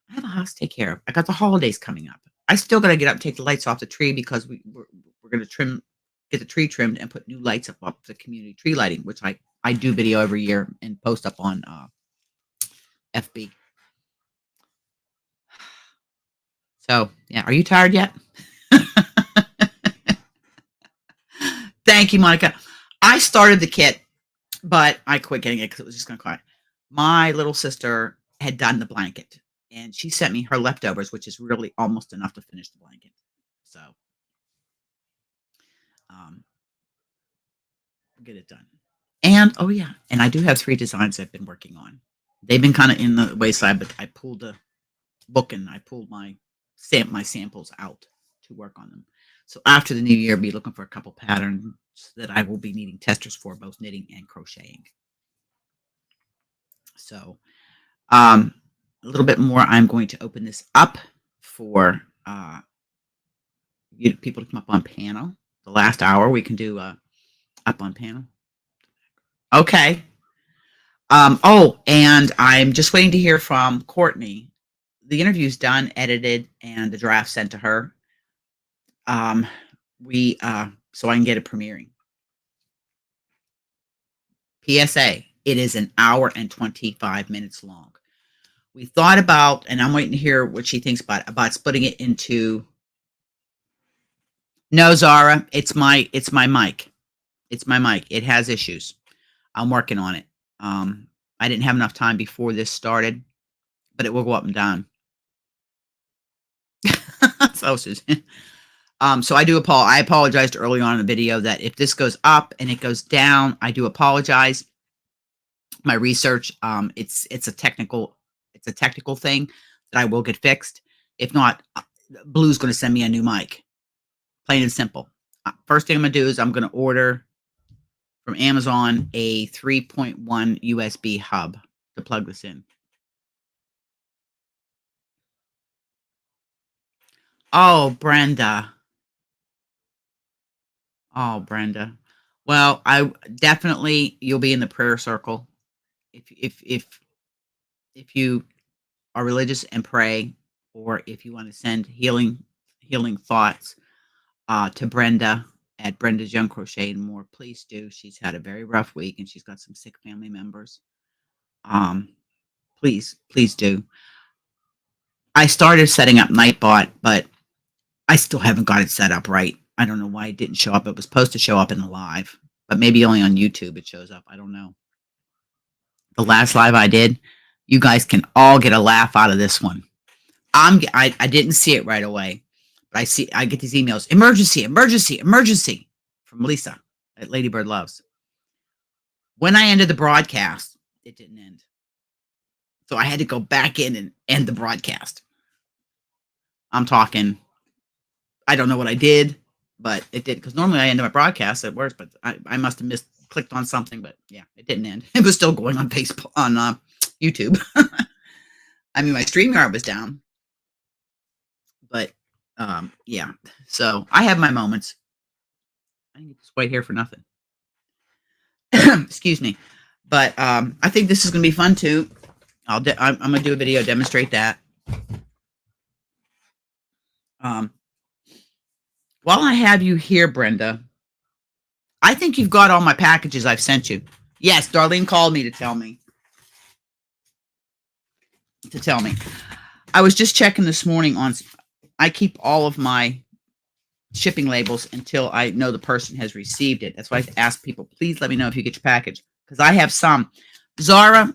I have a house to take care of. I got the holidays coming up. I still got to get up and take the lights off the tree because we're going to get the tree trimmed and put new lights up the community tree lighting, which I do video every year and post up on FB. So yeah, are you tired yet? Thank you, Monica. I started the kit, but I quit getting it because it was just going to cost. My little sister had done the blanket, and she sent me her leftovers, which is really almost enough to finish the blanket. So, um, get it done. And oh yeah, and I do have 3 designs I've been working on. They've been kind of in the wayside, but I pulled a book and I pulled my samples out to work on them. So after the new year, I'll be looking for a couple patterns that I will be needing testers for, both knitting and crocheting. So a little bit more. I'm going to open this up for people to come up on panel. The last hour we can do up on panel. Okay. Oh, and I'm just waiting to hear from Courtney. The interview's done, edited, and the draft sent to her. So I can get it premiering. PSA, it is an hour and 25 minutes long. We thought about, and I'm waiting to hear what she thinks about splitting it into. No, Zara, it's my mic. It's my mic. It has issues. I'm working on it. I didn't have enough time before this started, but it will go up and down. So, Susan. So I apologized early on in the video that if this goes up and it goes down, I do apologize. My research, it's a technical thing that I will get fixed. If not, Blue's going to send me a new mic. Plain and simple. First thing I'm going to do is I'm going to order from Amazon a 3.1 USB hub to plug this in. Oh, Brenda. Oh, Brenda. Well, I definitely, you'll be in the prayer circle if you are religious and pray, or if you want to send healing thoughts to Brenda at Brenda's Young Crochet and More, please do. She's had a very rough week and she's got some sick family members. Please do. I started setting up Nightbot, but I still haven't got it set up right. I don't know why it didn't show up. It was supposed to show up in the live, but maybe only on YouTube it shows up. I don't know. The last live I did, you guys can all get a laugh out of this one. I didn't see it right away, but I get these emails, emergency from Lisa at Ladybird Loves. When I ended the broadcast, it didn't end. So I had to go back in and end the broadcast. I'm talking, I don't know what I did, but it did, because normally I end my broadcast, it works, but I must have clicked on something, but yeah, it didn't end. It was still going on Facebook, on YouTube. I mean, my StreamYard was down, but yeah. So I have my moments. I didn't get this white hair for nothing. Excuse me, but I think this is going to be fun too. I'm going to do a video demonstrate that. While I have you here, Brenda, I think you've got all my packages I've sent you. Yes, Darlene called me to tell me. I was just checking this morning on, I keep all of my shipping labels until I know the person has received it. That's why I ask people, please let me know if you get your package, because I have some. Zara,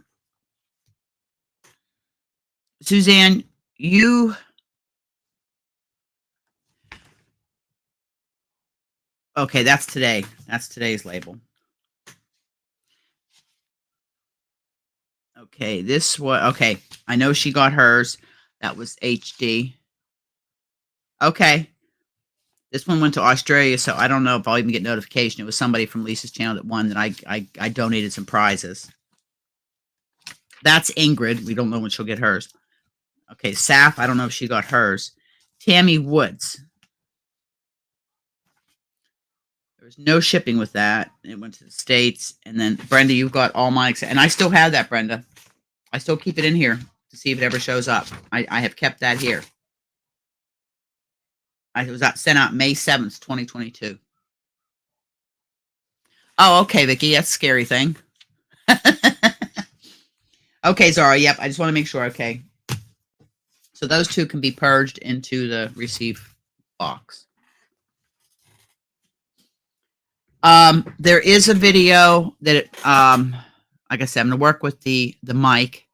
Suzanne, you... Okay, that's today. That's today's label. Okay, this was, okay, I know she got hers. That was HD. Okay. This one went to Australia, so I don't know if I'll even get notification. It was somebody from Lisa's channel that won, that I donated some prizes. That's Ingrid. We don't know when she'll get hers. Okay, Saf, I don't know if she got hers. Tammy Woods. There was no shipping with that. It went to the States. And then, Brenda, you've got all my... And I still have that, Brenda. I still keep it in here to see if it ever shows up. I have kept that here. It was sent out May 7th, 2022. Oh, okay, Vicki. That's a scary thing. Okay, Zara. Yep, I just want to make sure. Okay. So those two can be purged into the receive box. There is a video that like I said, I'm going to work with the mic,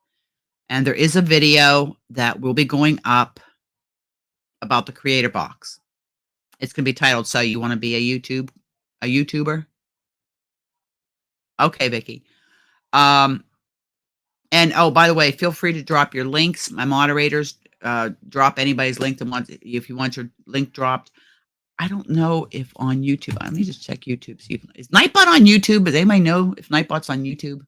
and there is a video that will be going up about the creator box. It's going to be titled, "So You Want to Be a YouTuber?" Okay, Vicky. Um, and oh, by the way, feel free to drop your links. My moderators, drop anybody's link that wants, if you want your link dropped. I don't know if on YouTube. Let me just check YouTube. See if is Nightbot on YouTube. Does anybody know if Nightbot's on YouTube?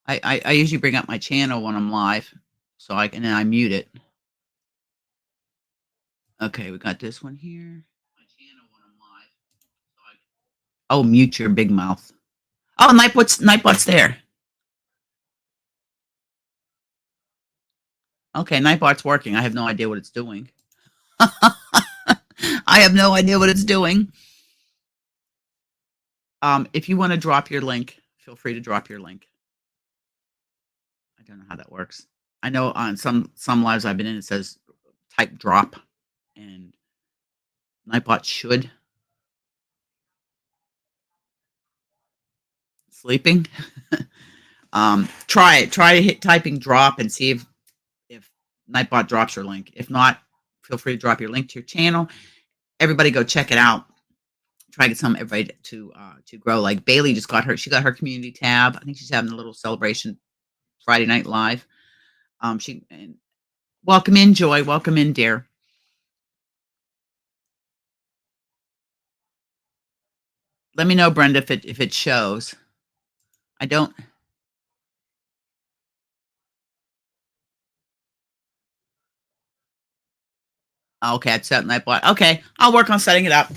I usually bring up my channel when I'm live, so and then I mute it. Okay, we got this one here. My channel when I'm live. Oh, mute your big mouth. Oh, Nightbot's there. Okay, Nightbot's working. I have no idea what it's doing. I have no idea what it's doing. If you want to drop your link, feel free to drop your link. I don't know how that works. I know on some lives I've been in, it says type drop, and Nightbot should sleeping. Try it. Try typing drop and see if Nightbot drops your link. If not, feel free to drop your link to your channel. Everybody go check it out. Try to get everybody to grow. Like Bailey just got she got her community tab. I think she's having a little celebration Friday night live. Welcome in, Joy. Welcome in, dear. Let me know, Brenda, if it shows. I don't. Okay, I've set Nightbot. Okay, I'll work on setting it up.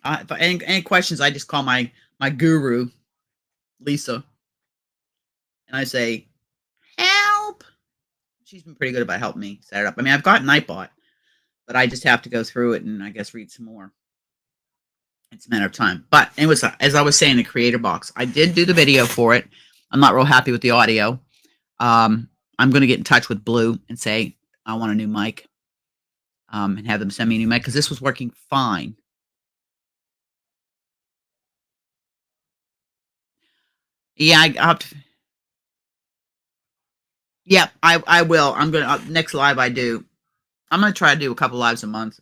If any questions, I just call my guru, Lisa, and I say, help. She's been pretty good about helping me set it up. I mean, I've got Nightbot, but I just have to go through it and I guess read some more. It's a matter of time. But anyways, as I was saying, the creator box, I did do the video for it. I'm not real happy with the audio. I'm going to get in touch with Blue and say I want a new mic, and have them send me a new mic because this was working fine. Yeah, I'll have to. Yep, I will. I'm gonna next live I do. I'm gonna try to do a couple lives a month.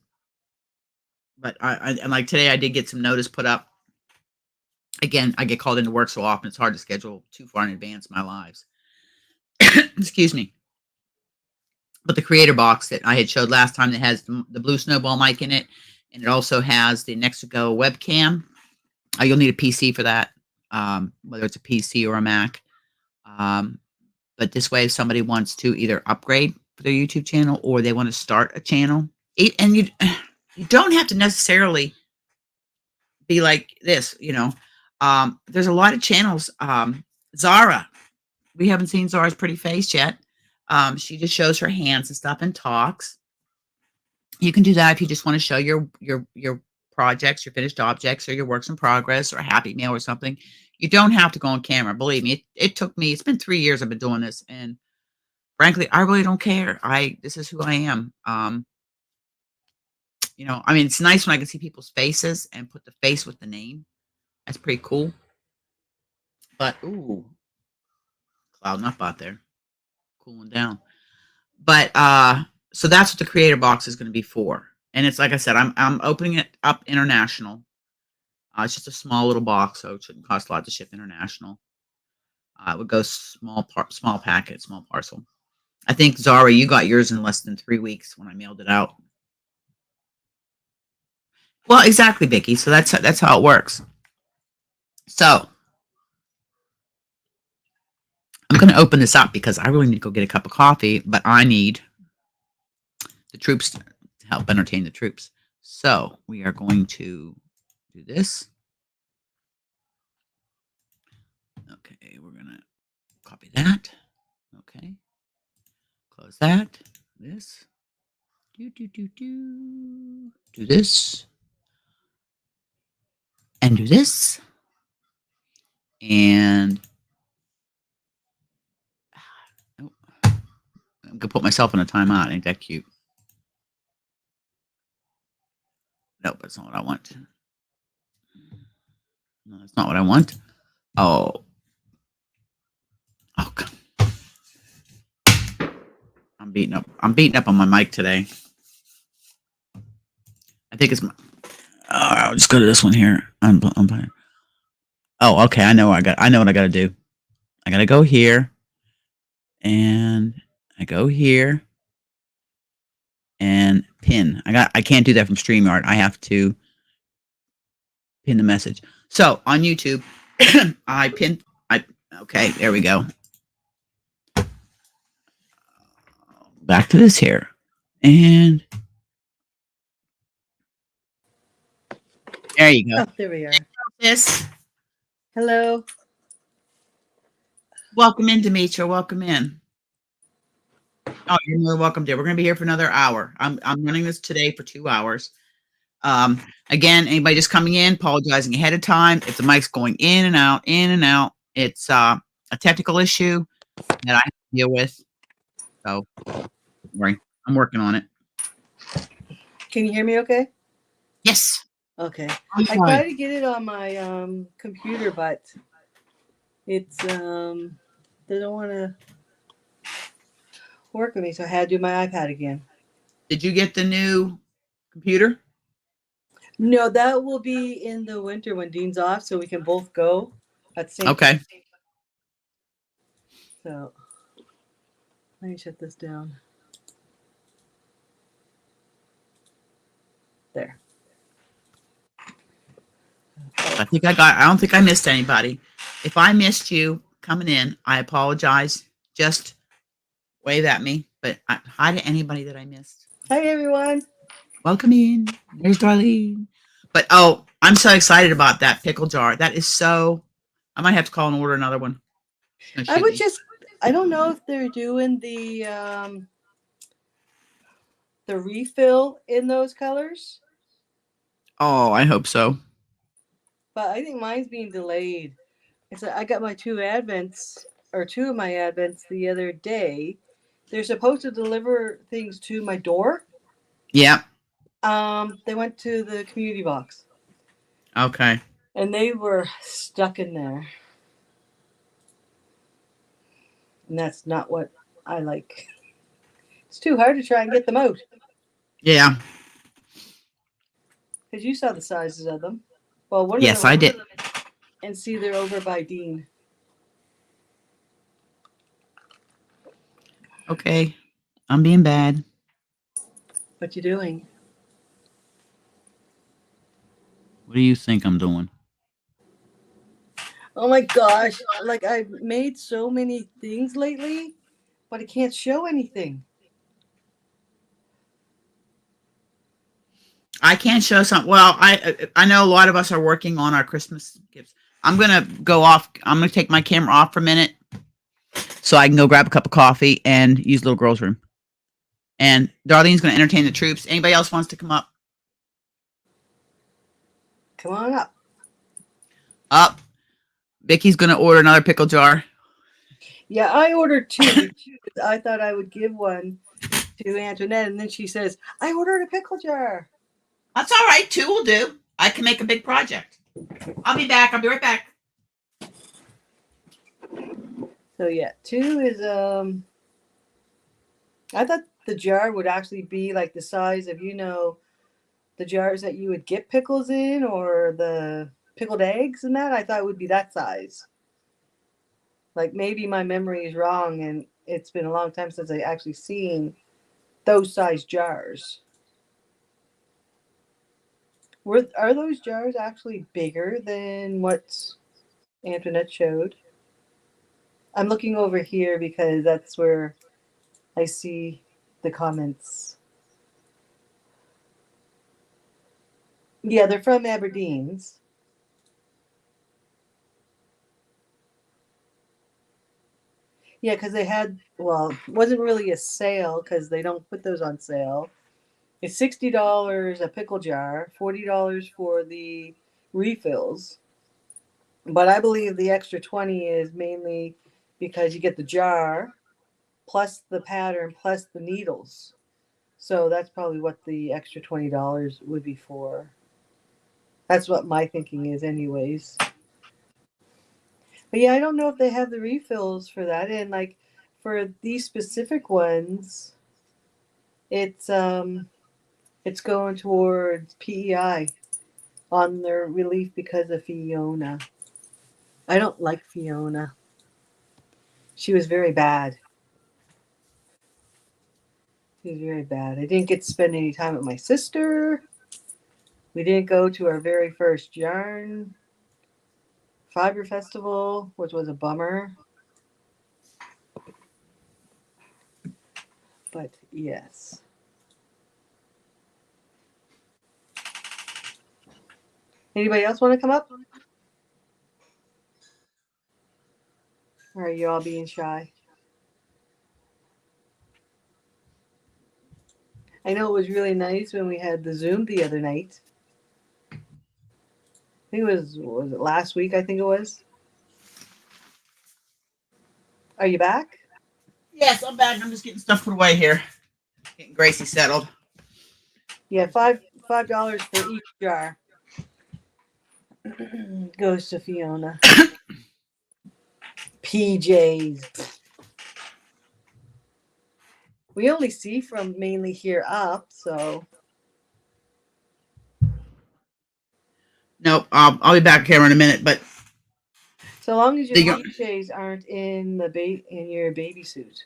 But and like today, I did get some notice put up. Again, I get called into work so often; it's hard to schedule too far in advance my lives. Excuse me. But the creator box that I had showed last time that has the blue snowball mic in it, and it also has the Next2Go webcam. You'll need a PC for that, whether it's a PC or a Mac. But this way, if somebody wants to either upgrade for their YouTube channel or they want to start a channel, and you don't have to necessarily be like this, there's a lot of channels. Zara, we haven't seen Zara's pretty face yet. She just shows her hands and stuff and talks. You can do that if you just want to show your projects, your finished objects, or your works in progress, or a happy meal or something. You don't have to go on camera. Believe me, it took me. It's been 3 years I've been doing this, and frankly, I really don't care. This is who I am. I mean, it's nice when I can see people's faces and put the face with the name. That's pretty cool. But ooh, clouding up out there, cooling down. But so that's what the creator box is going to be for. And it's like I said, I'm opening it up international. It's just a small little box, so it shouldn't cost a lot to ship international. It would go small packet, small parcel. I think Zara, you got yours in less than 3 weeks when I mailed it out. Well, exactly, Vicky. So that's how it works. So I'm going to open this up because I really need to go get a cup of coffee, but I need the troops to help entertain the troops. So we are going to do this. Okay, we're going to copy that. Okay. Close that. This. Do this. And do this. And oh, I'm going to put myself in a timeout. Ain't that cute? Nope, that's not what I want. No, that's not what I want. Oh, oh, I'm beating up. I'm beating up on my mic today. I think it's my. I'll just go to this one here. Oh, okay. I know. I know what I got to do. I got to go here, and I go here and pin. I can't do that from StreamYard. I have to pin the message. So on YouTube, I pin. I okay. There we go. Back to this here, and there you go. Oh, there we are. This. Hello. Welcome in, Demetra. Welcome in. Oh, you're more welcome, dear. We're going to be here for another hour. I'm running this today for 2 hours. Again, anybody just coming in, apologizing ahead of time. If the mic's going in and out, it's a technical issue that I have to deal with. So, don't worry, I'm working on it. Can you hear me okay? Yes. Okay. I'm I fine. tried to get it on my computer, but it's doesn't want to work with me, so I had to do my iPad again. Did you get the new computer? No, that will be in the winter when Dean's off, so we can both go at the same time. Okay. So let me shut this down. There. I don't think I missed anybody. If I missed you coming in, I apologize. Just wave at me. But hi to anybody that I missed. Hi, everyone. Welcome in. There's Darlene. But oh, I'm so excited about that pickle jar. That is so. I might have to call and order another one. I would just. I don't know if they're doing the refill in those colors. Oh, I hope so. But I think mine's being delayed. It's like I got my two Advents, or two of my Advents the other day. They're supposed to deliver things to my door. Yeah. They went to the community box. Okay. And they were stuck in there. And that's not what I like. It's too hard to try and get them out. Yeah. Because you saw the sizes of them. Well, one yes, of them. I did. And see, they're over by Dean. Okay. I'm being bad. What you doing? What do you think I'm doing? Oh my gosh. Like, I've made so many things lately, but I can't show anything. I can't show some. Well, I know a lot of us are working on our Christmas gifts. I'm gonna go off. I'm gonna take my camera off for a minute, so I can go grab a cup of coffee and use little girl's room. And Darlene's gonna entertain the troops. Anybody else wants to come up? Come on up. Up. Vicky's gonna order another pickle jar. Yeah, I ordered two. I thought I would give one to Antoinette, and then she says, I ordered a pickle jar. That's all right. Two will do. I can make a big project. I'll be back. I'll be right back. So yeah, two is I thought the jar would actually be like the size of, the jars that you would get pickles in, or the pickled eggs and that. I thought it would be that size. Like, maybe my memory is wrong and it's been a long time since I actually seen those size jars. Are those jars actually bigger than what Antoinette showed? I'm looking over here because that's where I see the comments. Yeah, they're from Aberdeen's. Yeah, because they had, well, it wasn't really a sale because they don't put those on sale. It's $60 a pickle jar, $40 for the refills. But I believe the extra 20 is mainly because you get the jar plus the pattern plus the needles. So that's probably what the extra $20 would be for. That's what my thinking is anyways. But yeah, I don't know if they have the refills for that. And like for these specific ones, it's going towards PEI on their relief because of Fiona. I don't like Fiona. She was very bad. She was very bad. I didn't get to spend any time with my sister. We didn't go to our very first yarn fiber festival, which was a bummer. But yes. Anybody else want to come up? Or are you all being shy? I know it was really nice when we had the Zoom the other night. I think it was it last week? I think it was. Are you back? Yes, I'm back. I'm just getting stuff put away here. Getting Gracie settled. Yeah, $5 for each jar goes to Fiona. PJs. We only see from mainly here up, so Nope. I'll be back here in a minute, but so long as your the PJs aren't in in your baby suit.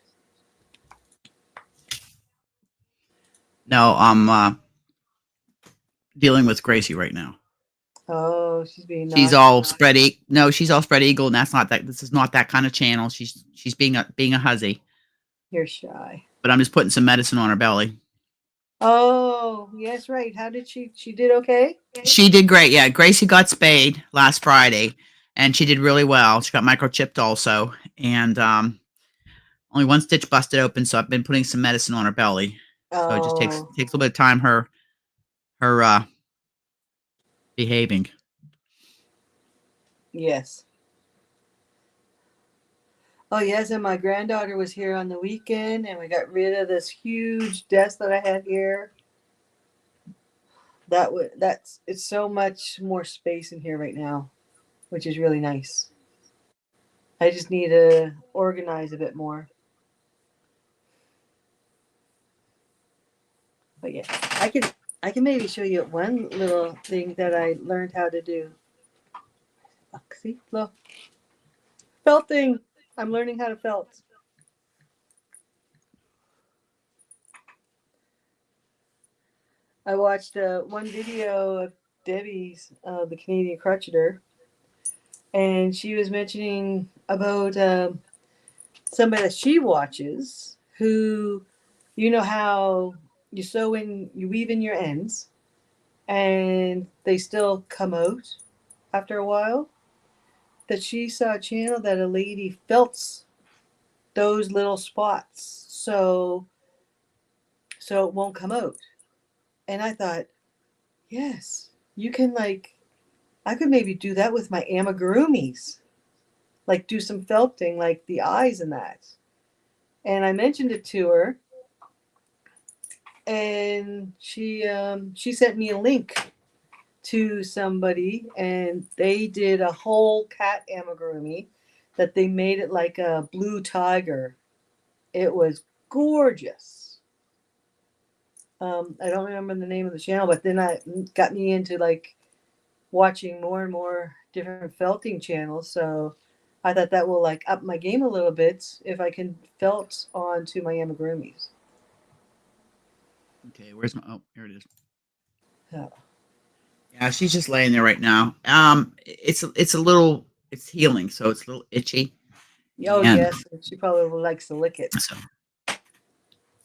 no, I'm dealing with Gracie right now. Oh, she's being She's naughty. all spread eagle. No, she's all spread eagle, and that's not that. This is not that kind of channel. She's being a hussy. You're shy. But I'm just putting some medicine on her belly. Oh, yes, right. How did she did okay? She did great. Yeah, Gracie got spayed last Friday, and she did really well. She got microchipped also, and only one stitch busted open. So I've been putting some medicine on her belly. So it just takes a little bit of time. Her behaving. Yes. Oh yes, and my granddaughter was here on the weekend, and we got rid of this huge desk that I had here. It's so much more space in here right now, which is really nice. I just need to organize a bit more. But yeah, I can maybe show you one little thing that I learned how to do. Look, see, look, felting. I'm learning how to felt. I watched one video of Debbie's, the Canadian crocheter, and she was mentioning about somebody that she watches who, you know how you weave in your ends, and they still come out after a while. That she saw a channel that a lady felts those little spots so it won't come out. And I thought, yes, you can I could maybe do that with my amigurumis. Like do some felting, like the eyes and that. And I mentioned it to her, and she sent me a link to somebody, and they did a whole cat amigurumi that they made it like a blue tiger. It was gorgeous. I don't remember the name of the channel, but then I got me into like watching more and more different felting channels. So I thought that will like up my game a little bit if I can felt onto my amigurumis. Okay, where's my? Oh, here it is. Oh. Yeah, she's just laying there right now. It's healing, so it's a little itchy. Oh And yes, she probably likes to lick it. so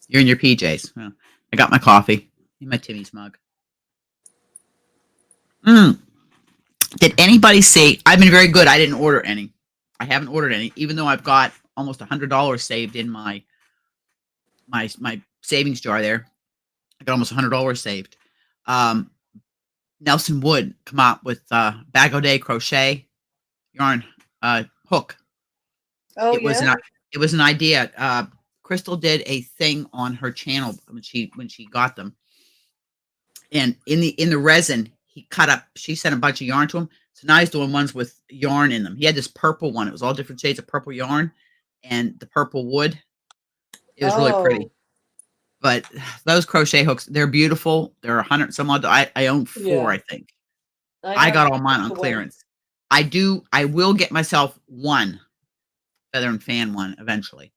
you're in your PJs. Well, I got my coffee in my Timmy's mug. Did anybody see? I've been very good. I didn't order any. I haven't ordered any, even though I've got almost $100 saved in my savings jar there. I got almost $100 saved. Nelson Wood come out with Bag O' Day crochet yarn hook. Oh It was yeah. it was an idea. Crystal did a thing on her channel when she got them, and in the resin he cut up. She sent a bunch of yarn to him. So now he's doing ones with yarn in them. He had this purple one. It was all different shades of purple yarn and the purple wood. It was really Oh, pretty. But those crochet hooks, they're beautiful. They're 100 some odd. I own 4, yeah. I think. I I have got all mine on the one. clearance. I will get myself one feather and fan one eventually.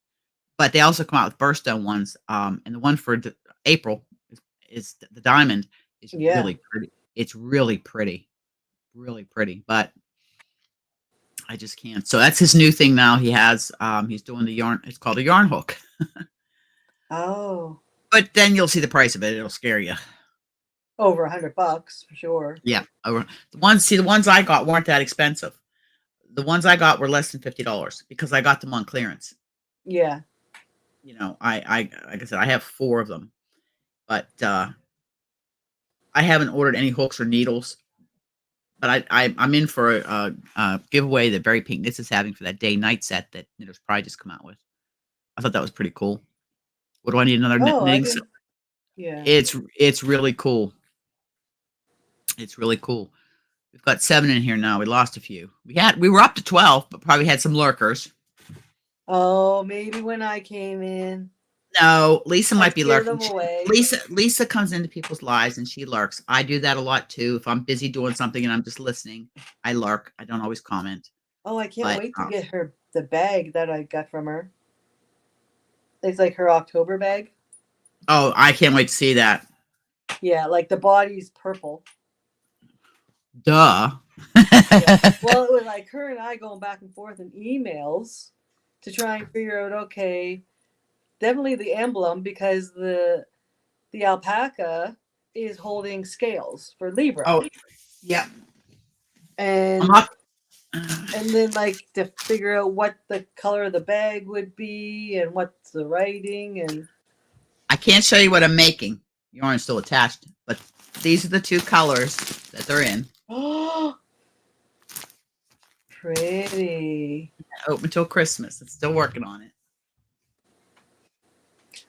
But they also come out with birthstone ones. And the one for April is the diamond is Yeah. really pretty. It's really pretty, really pretty. But I just can't. So that's his new thing now. He's doing the yarn. It's called a yarn hook. Oh, But then you'll see the price of it. It'll scare you. over $100 for sure. Yeah. The ones I got weren't that expensive. The ones I got were less than $50 because I got them on clearance. Yeah. I like I said, I have 4 of them, but I haven't ordered any hooks or needles. But I'm in for a giveaway that Berry Pink Knits is having for that day night set that Knitters Pride just come out with. I thought that was pretty cool. What do I need another Oh, I knitting set? didn't. Yeah. It's really cool. It's really cool. We've got 7 in here now. We lost a few. We were up to 12, but probably had some lurkers. Oh, maybe when I came in, No, Lisa I might be scared lurking. them away. Lisa comes into people's lives and she lurks. I do that a lot too. If I'm busy doing something and I'm just listening, I lurk. I don't always comment. Oh, I can't But wait to get her the bag that I got from her. It's like her October bag. oh, I can't wait to see that. Yeah, like the body's purple. Duh. Yeah. Well, it was like her and I going back and forth in emails to try and figure out, okay, definitely the emblem because the alpaca is holding scales for Libra. Oh, yeah. I'm And not. and then like to figure out what the color of the bag would be and what's the writing and I can't show you what I'm making. Yarn's still attached, but these are the 2 colors that they're in. oh, pretty. Open until Christmas. I'm still working on it.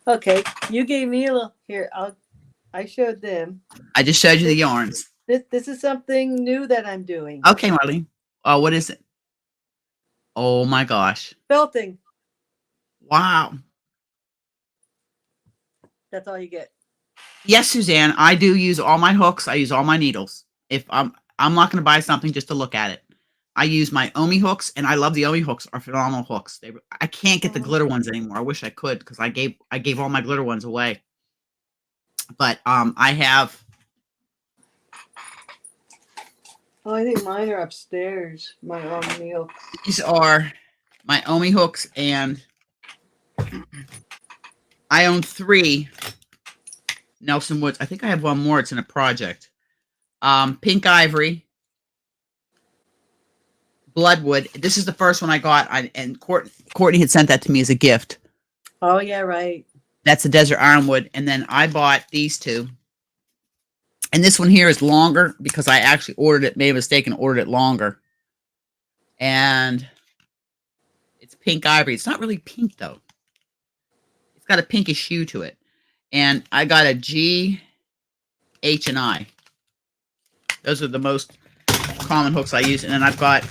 Okay, you gave me a little here. I showed them. I just showed you the yarns. This is something new that I'm doing. Okay, Marlene. Oh, what is it? Oh my gosh. Felting. Wow. That's all you get. Yes, Suzanne, I do use all my hooks. I use all my needles. If I'm not going to buy something just to look at it. I use my Omi hooks, and I love the Omi hooks. Are phenomenal hooks. I can't get the glitter ones anymore. I wish I could because I gave all my glitter ones away. But I have. Oh, I think mine are upstairs. My Omni hooks. These are my Omi hooks, and I own 3 Nelson Woods. I think I have one more. It's in a project. Pink Ivory, Bloodwood. This is the first one I got, and Courtney had sent that to me as a gift. Oh yeah, right. That's a Desert Ironwood, and then I bought these 2. And this one here is longer because I actually made a mistake and ordered it longer. And it's Pink Ivory. It's not really pink though. It's got a pinkish hue to it. And I got a G, H, and I. Those are the most common hooks I use. And then I've got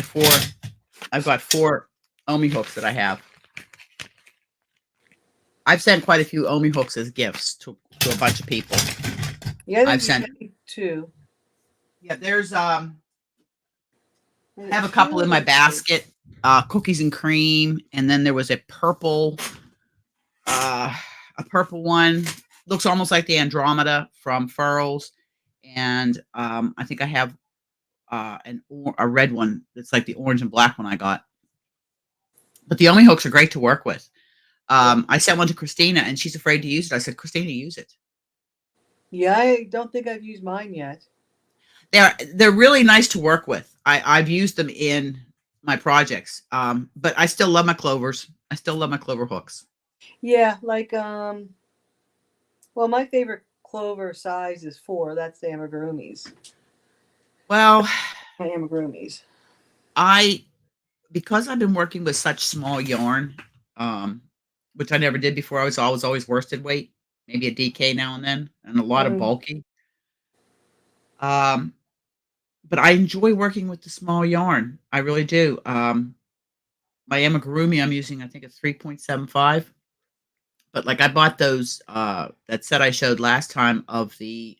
4 Omi hooks that I have. I've sent quite a few Omi hooks as gifts to a bunch of people. Yeah, I've sent 2. Yeah, there's I have a couple in my basket. Cookies and cream, and then there was a purple one. Looks almost like the Andromeda from Furls. And I think I have a red one that's like the orange and black one I got. But the Omi hooks are great to work with. I sent one to Christina, and she's afraid to use it. I said, Christina, use it. Yeah, I don't think I've used mine yet. They're really nice to work with. I've used them in my projects, but I still love my clovers. I still love my clover hooks. Yeah, like well, my favorite clover size is 4. That's the amigurumis. Well, My amigurumis. Because I've been working with such small yarn, which I never did before. I was always worsted weight, maybe a DK now and then, and a lot of bulky. but I enjoy working with the small yarn. I really do. My amigurumi, I'm using, I think, a 3.75. But like I bought those that set I showed last time of the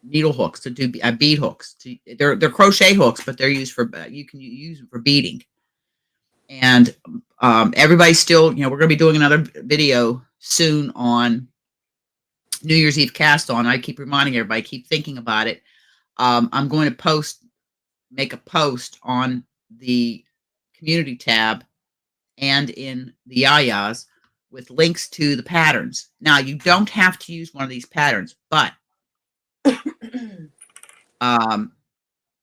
needle hooks to do bead hooks. They're crochet hooks, but they're used for you can use them for beading. And everybody's still, we're going to be doing another video soon on New Year's Eve cast on. I keep reminding everybody, keep thinking about it. I'm going to make a post on the community tab and in the Yayas with links to the patterns. Now, you don't have to use one of these patterns, but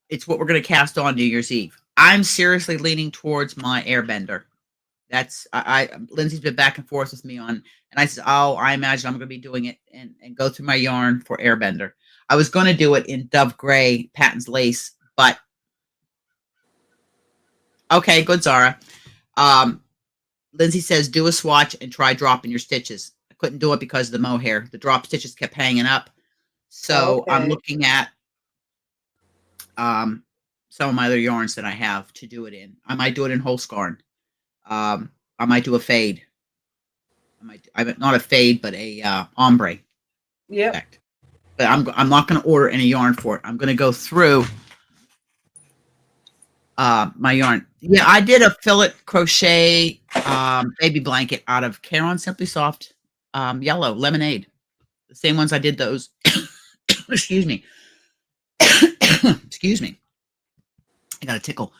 it's what we're going to cast on New Year's Eve. I'm seriously leaning towards my airbender. That's Lindsay's been back and forth with me on, and I said, oh, I imagine I'm going to be doing it and go through my yarn for airbender. I was going to do it in Dove Gray Patton's lace, but okay, good, Zara. Lindsay says, do a swatch and try dropping your stitches. I couldn't do it because of the mohair. The drop stitches kept hanging up. So Okay. I'm looking at some of my other yarns that I have to do it in. I might do it in whole scarn. I might do a fade. Not a fade, but a ombre effect. But I'm not going to order any yarn for it. I'm going to go through my yarn. Yeah, I did a fillet crochet baby blanket out of Caron Simply Soft yellow lemonade. The same ones I did those. Excuse me. Excuse me. I got a tickle.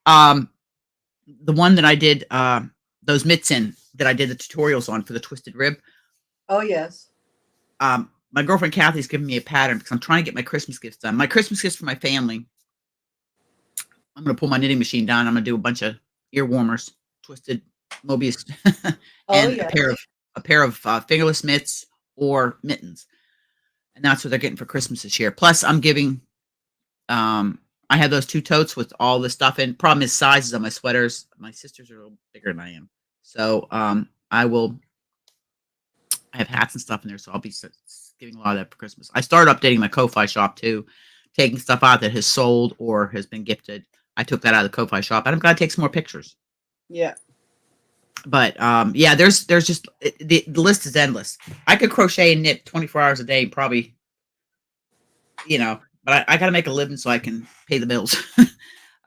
The one that I did those mitts in that I did the tutorials on for the twisted rib. Oh yes. My girlfriend Kathy's giving me a pattern because I'm trying to get my Christmas gifts done. My Christmas gifts for my family. I'm going to pull my knitting machine down. I'm going to do a bunch of ear warmers, twisted Mobius, and yes. a pair of fingerless mitts or mittens. And that's what they're getting for Christmas this year. Plus, I'm giving. I have those 2 totes with all the stuff in. Problem is sizes on my sweaters. My sisters are a little bigger than I am, so I have hats and stuff in there. So I'll be giving a lot of that for Christmas. I started updating my Ko-Fi shop too, taking stuff out that has sold or has been gifted. I took that out of the Ko-Fi shop, and I'm going to take some more pictures. Yeah. But yeah, there's just the list is endless. I could crochet and knit 24 hours a day, probably. But I got to make a living so I can pay the bills.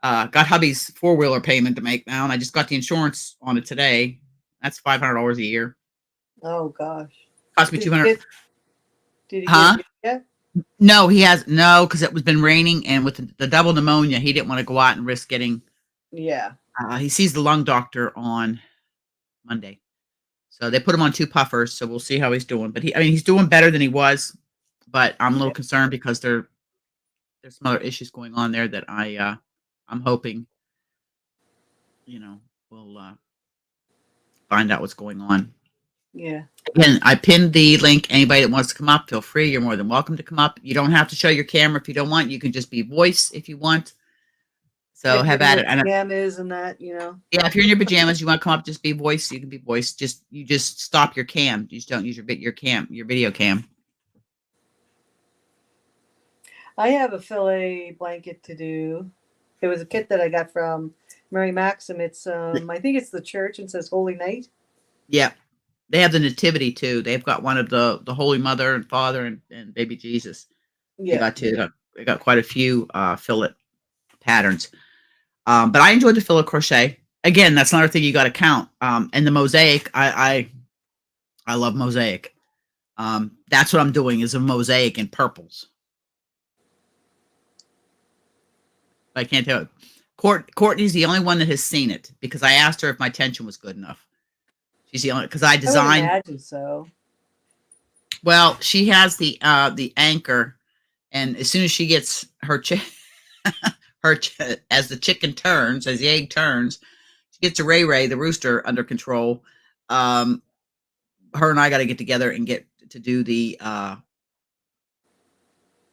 Got hubby's 4-wheeler payment to make now, and I just got the insurance on it today. That's $500 a year. Oh gosh. Cost me $200. Did he Huh? get it yet? No, because it was been raining, and with the double pneumonia, he didn't want to go out and risk getting. Yeah. He sees the lung doctor on Monday, so they put him on 2 puffers. So we'll see how he's doing. But he's doing better than he was. But I'm a little concerned because there's some other issues going on there that I'm hoping, we'll find out what's going on. Yeah. Again, I pinned the link. Anybody that wants to come up, feel free. You're more than welcome to come up. You don't have to show your camera if you don't want. You can just be voice if you want. So if have at it. And pajamas and that, yeah, if you're in your pajamas, you want to come up, just be voice. You can be voice. You just stop your cam. You just don't use your video cam. I have a fillet blanket to do. It was a kit that I got from Mary Maxim. It's I think it's the church and says Holy Night. Yeah. They have the nativity too. They've got one of the Holy Mother and Father and baby Jesus. Yeah. They got two. They got quite a few fillet patterns. But I enjoyed the fillet crochet. Again, that's another thing you got to count. And the mosaic, I love mosaic. That's what I'm doing is a mosaic in purples. I can't tell. Courtney's the only one that has seen it because I asked her if my tension was good enough. She's the only because I designed. I would imagine so. Well, she has the anchor, and as soon as she gets her as the chicken turns, as the egg turns, she gets a Ray the rooster under control. Her and I got to get together and get to do the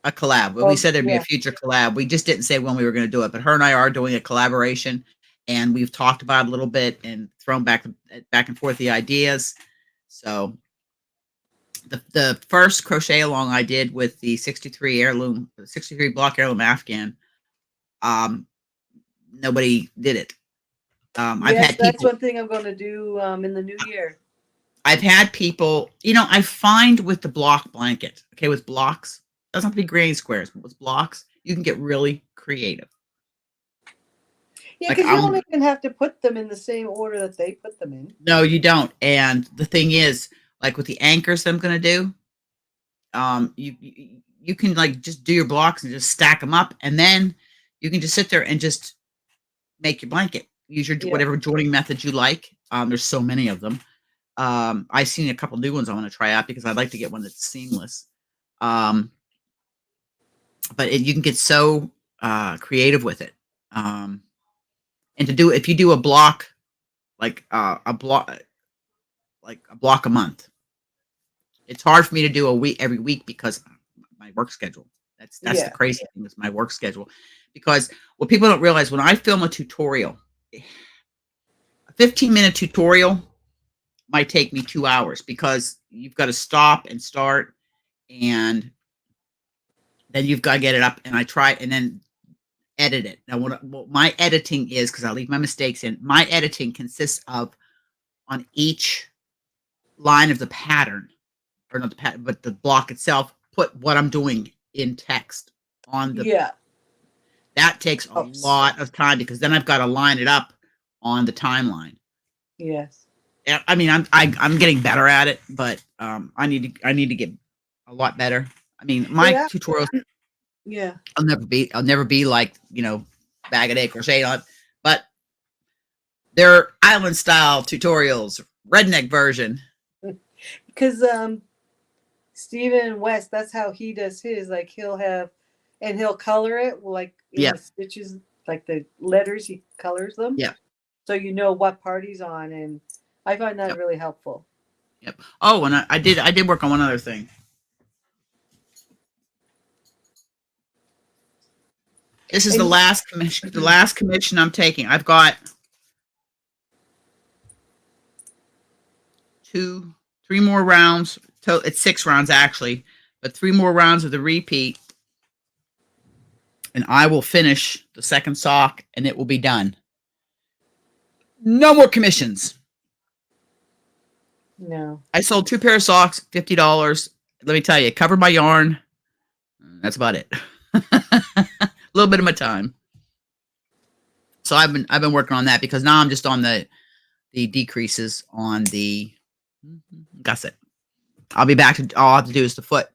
a collab. We said there'd be a future collab. We just didn't say when we were going to do it, but her and I are doing a collaboration, and we've talked about it a little bit and thrown back and forth the ideas. So The first crochet along I did with the 63 block heirloom Afghan, um, nobody did it. I've Yes, had that's people, one thing I'm going to do in the new year. I find with the block blanket, okay, with blocks, doesn't have to be granny squares, but with blocks, you can get really creative. Yeah, Like because you I'm don't even have to put them in the same order that they put them in. No, you don't. And the thing is, like with the anchors that I'm gonna do, you can like just do your blocks and just stack them up, and then you can just sit there and just make your blanket. Use your Yeah. whatever joining method you like. There's so many of them. I've seen a couple new ones I want to try out because I'd like to get one that's seamless. Um, you can get so creative with it. And to do if you do a block like a block a month, it's hard for me to do a week every week because my work schedule. That's the Yeah. crazy thing is my work schedule. Because what people don't realize when I film a tutorial, a 15-minute tutorial might take me 2 hours because you've got to stop and start, and then you've got to get it up, and I try and then edit it. Now, what my editing is, because I leave my mistakes in, my editing consists of on each line of the pattern, or not the pattern, but the block itself, put what I'm doing in text on the. Yeah. That takes a Oh, lot of time because then I've got to line it up on the timeline. yes. Yeah, I mean, I'm getting better at it, but I need to get a lot better. I mean, my Yeah. tutorials, Yeah. I'll never be like bag of day crochet on, but they're island style tutorials, redneck version. Because Stephen West, that's how he does his. Like he'll color it like in Yeah, the stitches, like the letters, he colors them. yeah, So you know what part he's on. And I find that yep, really helpful. yep. Oh, and I did work on one other thing. This is the And last commission. The last commission I'm taking. I've got three more rounds. It's 6 rounds actually, but 3 more rounds of the repeat, and I will finish the second sock, and it will be done. No more commissions. no. I sold 2 pair of socks, $50. Let me tell you, covered my yarn. That's about it. A little bit of my time. So I've been working on that because now I'm just on the decreases on the gusset. I'll be back to all I have to do is the foot.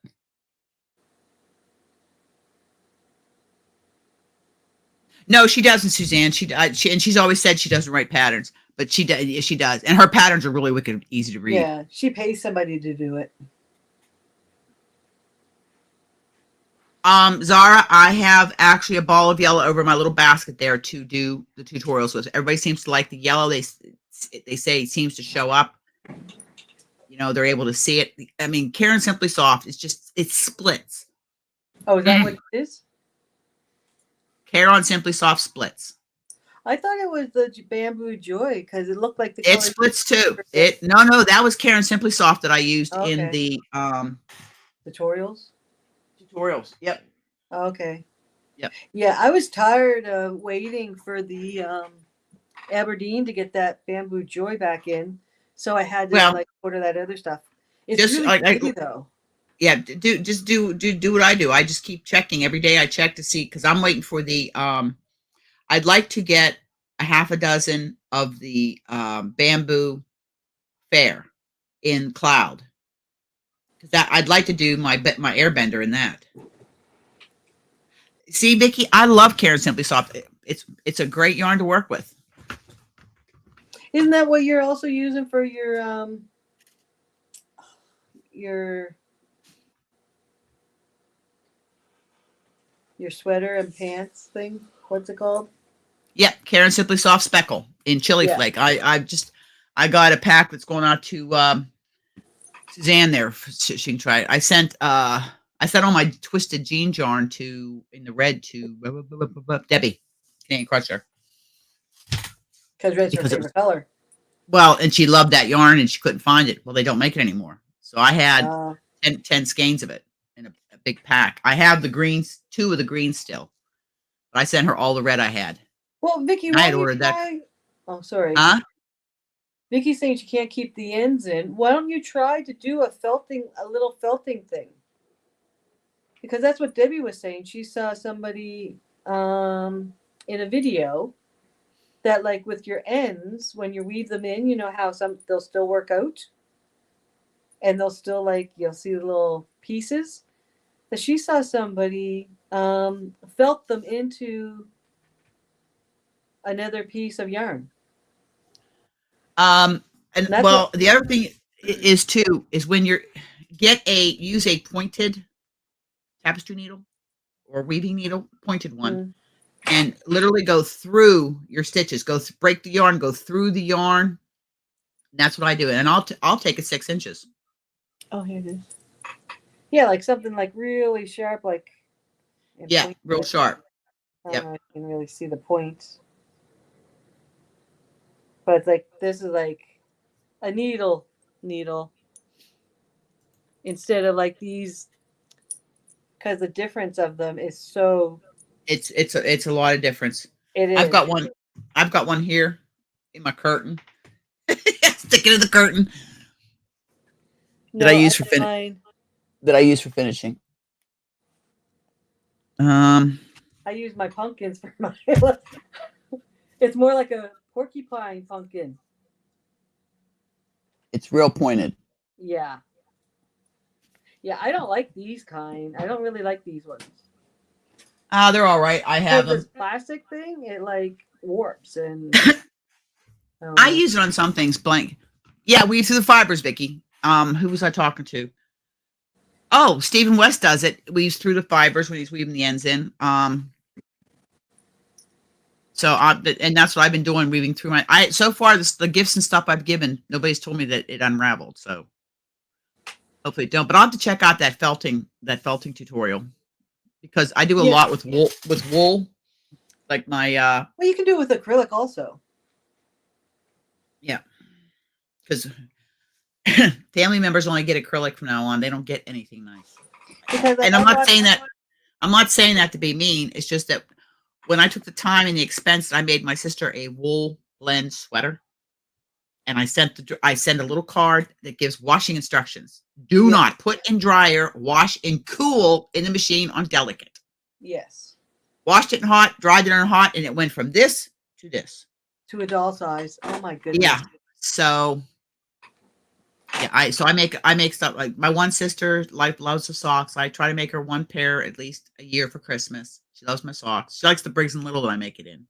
No, she doesn't, Suzanne. And she's always said she doesn't write patterns, but she does. She does, and her patterns are really wicked easy to read. Yeah. She pays somebody to do it. Zara, I have actually a ball of yellow over my little basket there to do the tutorials with. Everybody seems to like the yellow. They say it seems to show up. They're able to see it. I mean, Karen Simply Soft is just it splits. Oh, is that what it is? Karen Simply Soft splits. I thought it was the Bamboo Joy because it looked like the It colors. splits too. No, that was Karen Simply Soft that I used in Okay. the Tutorials. tutorials. Yep. Okay. Yep. Yeah, I was tired of waiting for the Aberdeen to get that Bamboo Joy back in, so I had to Well, like order that other stuff. It's just really pretty though. yeah, do what I do. I just keep checking every day. I check to see because I'm waiting for the I'd like to get a half a dozen of the bamboo fair in cloud because that I'd like to do my airbender in that. See, Vicky, I love Karen Simply Soft. It's a great yarn to work with. Isn't that what you're also using for your sweater and pants thing? What's it called? Yep, Karen Simply Soft Speckle in Chili Yeah. Flake. I got a pack that's going out to Suzanne there. She can try it. I sent all my twisted jeans yarn in the red to Debbie, Canadian Crusher. Because red's her Because favorite color. well, and she loved that yarn and she couldn't find it. Well, they don't make it anymore. So I had Uh, 10 skeins of it in a big pack. I have the greens, 2 of the greens still, but I sent her all the red I had. well, Vicky, And I why had don't you ordered that. try? Oh, sorry. Huh? Vicky's saying she can't keep the ends in. Why don't you try to do a little felting thing? Because that's what Debbie was saying. She saw somebody in a video that, like, with your ends, when you weave them in, you know how some they'll still work out, and they'll still, like, you'll see the little pieces. That she saw somebody felt them into another piece of yarn. And And that's well, what. the other thing is too is when you're use a pointed tapestry needle or weaving needle, pointed one, Mm, and literally go through your stitches. Break the yarn, go through the yarn. That's what I do, and I'll take it 6 inches. oh, here it is. Yeah, like something like really sharp, like and Yeah, pointed. real sharp. I don't Yep. know if you can really see the point, but it's like this is like a needle instead of like these, because the difference of them is so. It's a lot of difference. It I've is. got one. I've got one here in my curtain. Stick it in the curtain that I No, I use have for fin mine. that I use for finishing. Um, I use my pumpkins for my. It's more like a porcupine pumpkin. it's real pointed. Yeah, yeah. I don't like these kind. I don't really like these ones They're all right. I have because this them. plastic thing it like warps and I don't I know. use it on some things. Blank. Yeah, weave through the fibers, Vicky. Who was I talking to? Oh, Stephen West does it. Weaves through the fibers when he's weaving the ends in. And that's what I've been doing, weaving through my. So far the gifts and stuff I've given, nobody's told me that it unraveled. So hopefully it don't. But I'll have to check out that felting tutorial because I do a Yeah. lot with wool, like my Well, you can do it with acrylic also. yeah, because family members only get acrylic from now on. They don't get anything nice. Because like And I bought. I'm not saying that to be mean. It's just that when I took the time and the expense, I made my sister a wool blend sweater, and I send a little card that gives washing instructions. Do Yeah. not put in dryer, wash in cool in the machine on delicate. Yes. Washed it in hot, dried it in hot, and it went from this to this. To a doll size. Oh my goodness. Yeah. So yeah, I make stuff like my one sister like loves the socks. I try to make her one pair at least a year for Christmas. She loves my socks. She likes the Briggs and Little that I make it in.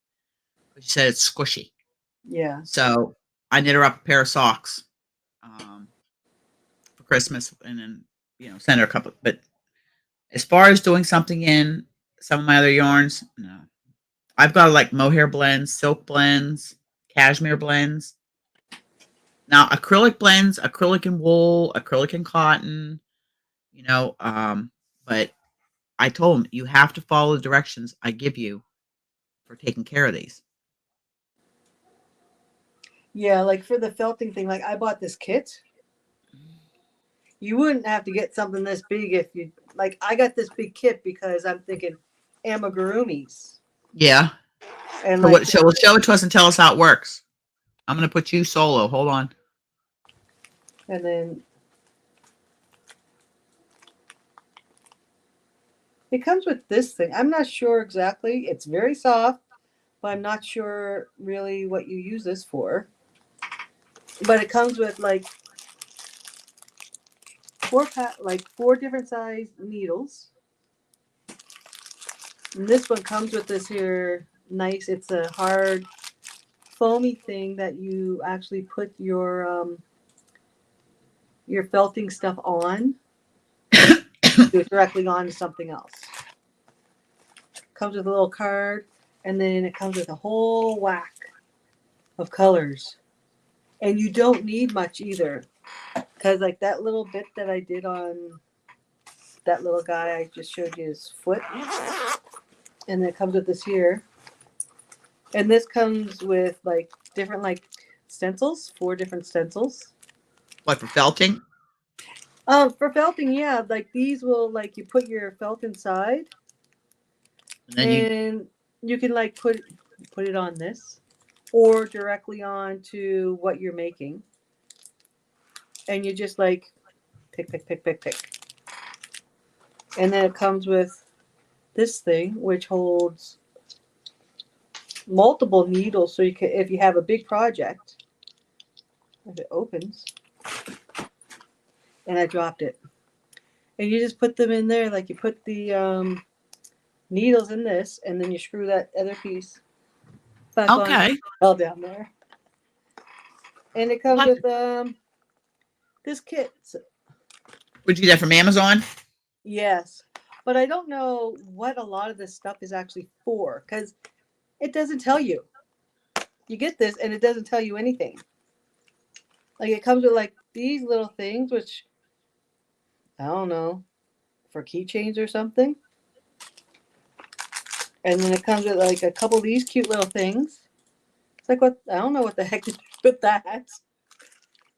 She said it's squishy. Yeah. So I knit her up a pair of socks for Christmas, and then send her a couple. But as far as doing something in some of my other yarns, no. I've got like mohair blends, silk blends, cashmere blends. Now acrylic blends, acrylic and wool, acrylic and cotton. But I told him you have to follow the directions I give you for taking care of these. Yeah, like for the felting thing, like I bought this kit. You wouldn't have to get something this big if you like. I got this big kit because I'm thinking amigurumis Yeah. and So like, show it to us and tell us how it works. I'm gonna put you solo. Hold on. and then it comes with this thing. I'm not sure exactly. It's very soft, but I'm not sure really what you use this for. But it comes with like four different size needles. And this one comes with this here nice. It's a hard foamy thing that you actually put your felting stuff on. Do it directly onto something else. Comes with a little card, and then it comes with a whole whack of colors. And you don't need much either, because like that little bit that I did on that little guy, I just showed you his foot, and then it comes with this here, and this comes with like different like stencils, 4 different stencils. What for felting? For felting, yeah, like these will like you put your felt inside, And then you and you can like put it on this, or directly onto what you're making, and you just like pick, pick, pick, pick, pick, and then it comes with this thing which holds multiple needles, so you can if you have a big project, if it opens, and I dropped it, and you just put them in there like you put the needles in this, and then you screw that other piece back on okay. all down there. And it comes What with this kit. would you get that from Amazon? Yes. But I don't know what a lot of this stuff is actually for because it doesn't tell you. You get this and it doesn't tell you anything. Like it comes with like these little things, which I don't know, for keychains or something. And then it comes with like a couple of these cute little things. It's like what I don't know what the heck to do with that.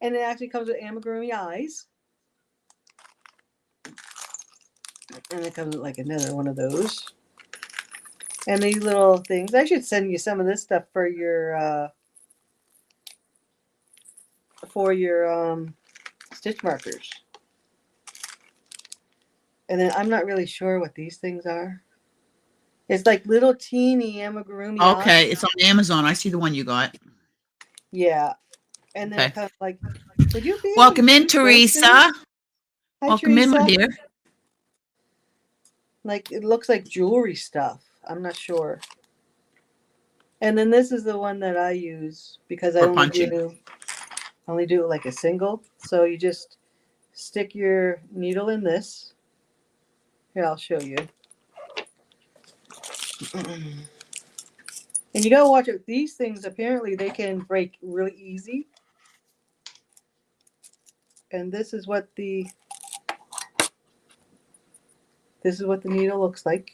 And it actually comes with amigurumi eyes. And it comes with like another one of those. And these little things. I should send you some of this stuff for your stitch markers. And then I'm not really sure what these things are. It's like little teeny amigurumi eyes. Okay, it's on Amazon. I see the one you got. Yeah. And then Okay. it comes like, would you be able to Welcome in, use those things? Teresa. Hi, Welcome in, my Teresa. dear. Like it looks like jewelry stuff. I'm not sure. And then this is the one that I use because I For only punching. do like a single. So you just stick your needle in this. Here, I'll show you. And you gotta watch it. These things apparently they can break really easy. And this is what the needle looks like.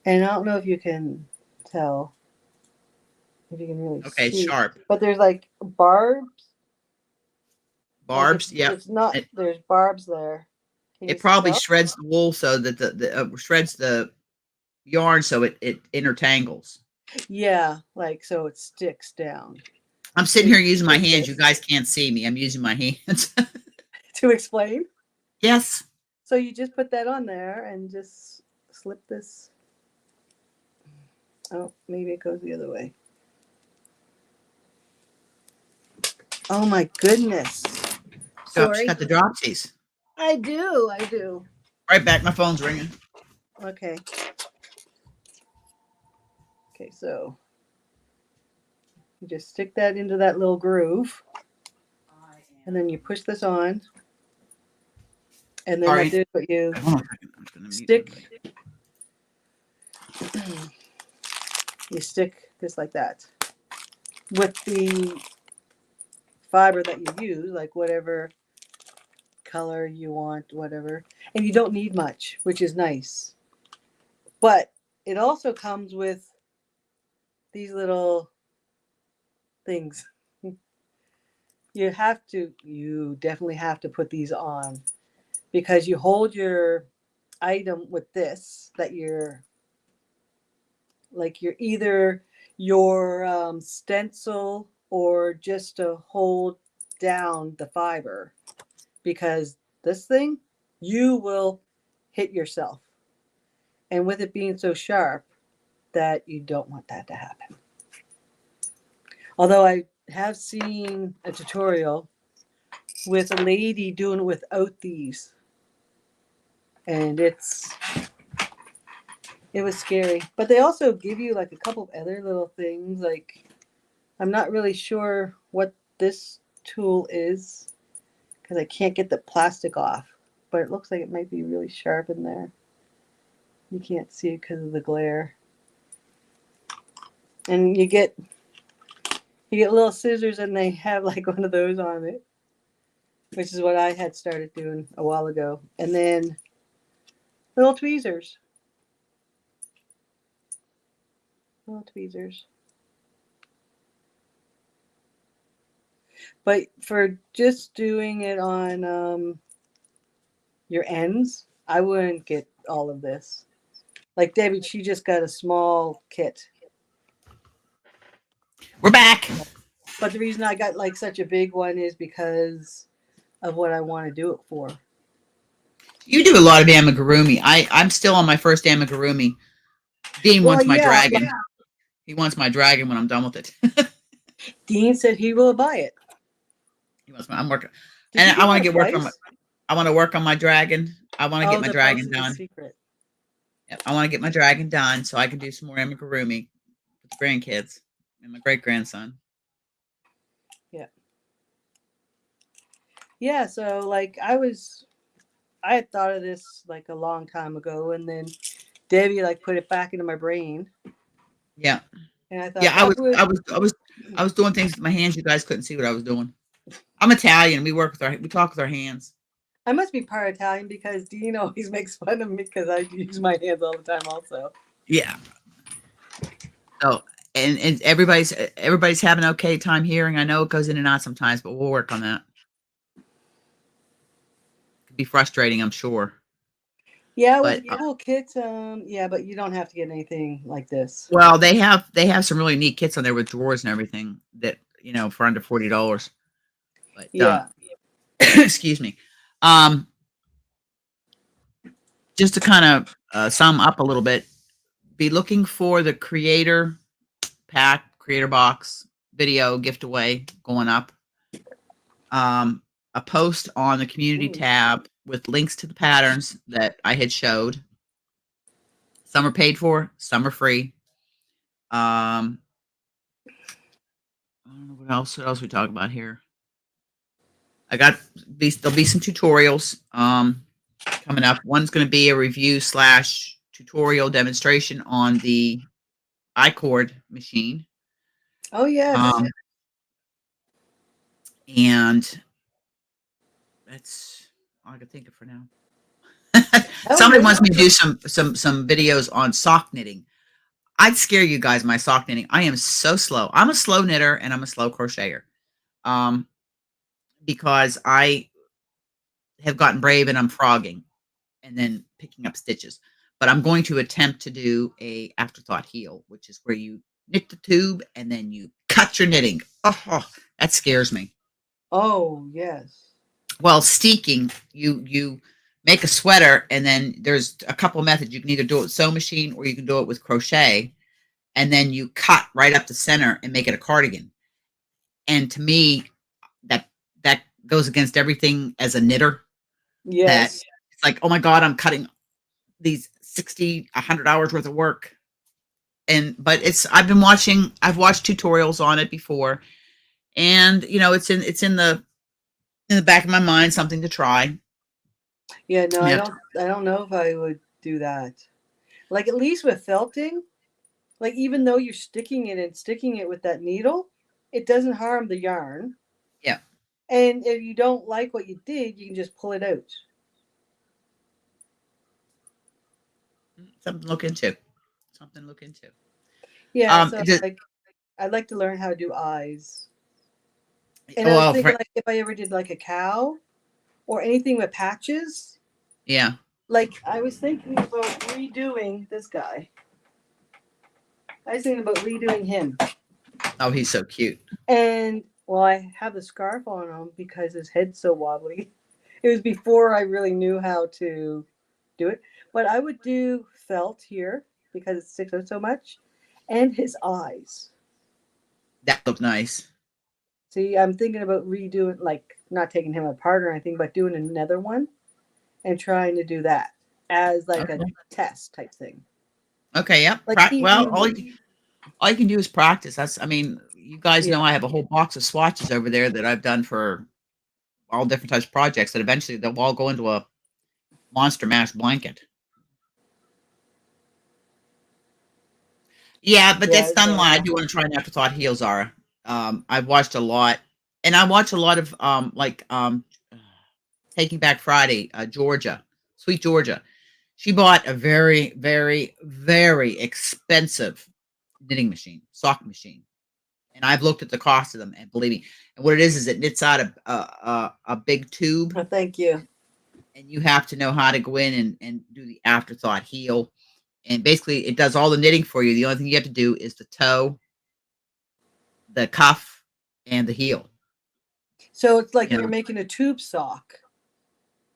And I don't know if you can tell, if you can really Okay, it's see, sharp. but there's like barbs. Like Barbs, yeah. it's not. There's barbs there. Can you It probably tell? shreds the wool so that the shreds the yarn so it intertangles. Yeah, like so it sticks down. I'm So sitting you here using my put hands. You this guys can't see me. I'm using my hands. to explain. Yes. So you just put that on there and just slip this. Oh, maybe it goes the other way. Oh my goodness. Stop. She's Sorry. got the dropsies. I do. I do. Right back. My phone's ringing. Okay. Okay, so you just stick that into that little groove, and then you push this on, and then Sorry. that is what you Hold on a second. I'm just gonna mute stick. everybody. You stick this like that with the fiber that you use, like whatever color you want, whatever. And you don't need much, which is nice. But it also comes with these little things. You definitely have to put these on because you hold your item with this that you're like you're either your stencil or just to hold down the fiber because this thing you will hit yourself, and with it being so sharp that you don't want that to happen. Although I have seen a tutorial with a lady doing it without these, and it was scary. But they also give you like a couple of other little things. Like I'm not really sure what this tool is because I can't get the plastic off, but it looks like it might be really sharp in there. You can't see it because of the glare. And you get little scissors, and they have like one of those on it, which is what I had started doing a while ago. And then little tweezers. Little tweezers. But for just doing it on your ends, I wouldn't get all of this. Like Debbie, she just got a small kit. We're back. But the reason I got like such a big one is because of what I want to do it for. You do a lot of amigurumi. I'm still on my first amigurumi. Dean Well, wants my yeah, dragon. He wants my dragon when I'm done with it. Dean said he will buy it. He wants my. I'm working, Did and you I give want him to a get work on my. price? I want to work on my dragon. I want to get Oh, my the price dragon is a done. secret. Yep, I want to get my dragon done so I can do some more amigurumi with the grandkids and my great grandson. Yeah. Yeah, so like I had thought of this like a long time ago, and then Debbie like put it back into my brain, Yeah, and I yeah. thought that would. I was doing things with my hands. You guys couldn't see what I was doing. I'm Italian. We talk with our hands. I must be part Italian because Dean always makes fun of me because I use my hands all the time. Also, Yeah. So and everybody's having an okay time hearing. I know it goes in and out sometimes, but we'll work on that. Could be frustrating, I'm sure. yeah, it was But a cool kit. Yeah, but you don't have to get anything like this. well, they have some really neat kits on there with drawers and everything that for under $40. But Yeah. excuse me. Um, just to kind of sum up a little bit, be looking for the creator pack, creator box video gift away going up. A post on the community Ooh. tab with links to the patterns that I had showed. Some are paid for, some are free. I don't know what else. What else we talk about here? There'll be some tutorials coming up. One's going to be a review / tutorial demonstration on the iCord machine. Oh yes. And that's all I can think of for now. Oh, Somebody no, wants me no. to do some videos on sock knitting. I'd scare you guys my sock knitting. I am so slow. I'm a slow knitter and I'm a slow crocheter. Because I have gotten brave and I'm frogging and then picking up stitches. But I'm going to attempt to do a afterthought heel, which is where you knit the tube and then you cut your knitting. Oh, that scares me. Oh yes. Well, steeking, you make a sweater and then there's a couple of methods. You can either do it with sewing machine or you can do it with crochet, and then you cut right up the center and make it a cardigan. And to me, that goes against everything as a knitter. That Yes. it's like, oh my God, I'm cutting these 60, 100 hours worth of work. But I've watched tutorials on it before, and it's in the back of my mind, something to try. Yeah. No, You I have don't. I don't know if I would do that. Like at least with felting, like even though you're sticking it and sticking it with that needle, it doesn't harm the yarn. Yeah. And if you don't like what you did, you can just pull it out. Something to look into. Something to look into. Yeah, so Just, like I'd like to learn how to do eyes. And I was well, thinking like if I ever did like a cow or anything with patches, yeah. like I was thinking about redoing this guy. I was thinking about redoing him. Oh, he's so cute. And well, I have the scarf on him because his head's so wobbly. It was before I really knew how to do it. But I would do felt here because it sticks out so much. And his eyes. That looked nice. See, I'm thinking about redoing, like not taking him apart or anything, but doing another one and trying to do that as like a Okay. test type thing. Okay. Yep. Like Well, all you can do is practice. I mean, you guys yeah, know I have a whole box of swatches over there that I've done for all different types of projects that eventually they'll all go into a monster mash blanket. Yeah, but yeah, that's done exactly. why I do want to try an afterthought heel, Zara. I've watched a lot, and I watch a lot of Taking Back Friday, Georgia, Sweet Georgia. She bought a very, very, very expensive knitting machine, sock machine, and I've looked at the cost of them, and believe me, and what it is it knits out a big tube, Well, thank you. and you have to know how to go in and do the afterthought heel. And basically, it does all the knitting for you. The only thing you have to do is the toe, the cuff, and the heel. So it's like You you're know, making a tube sock.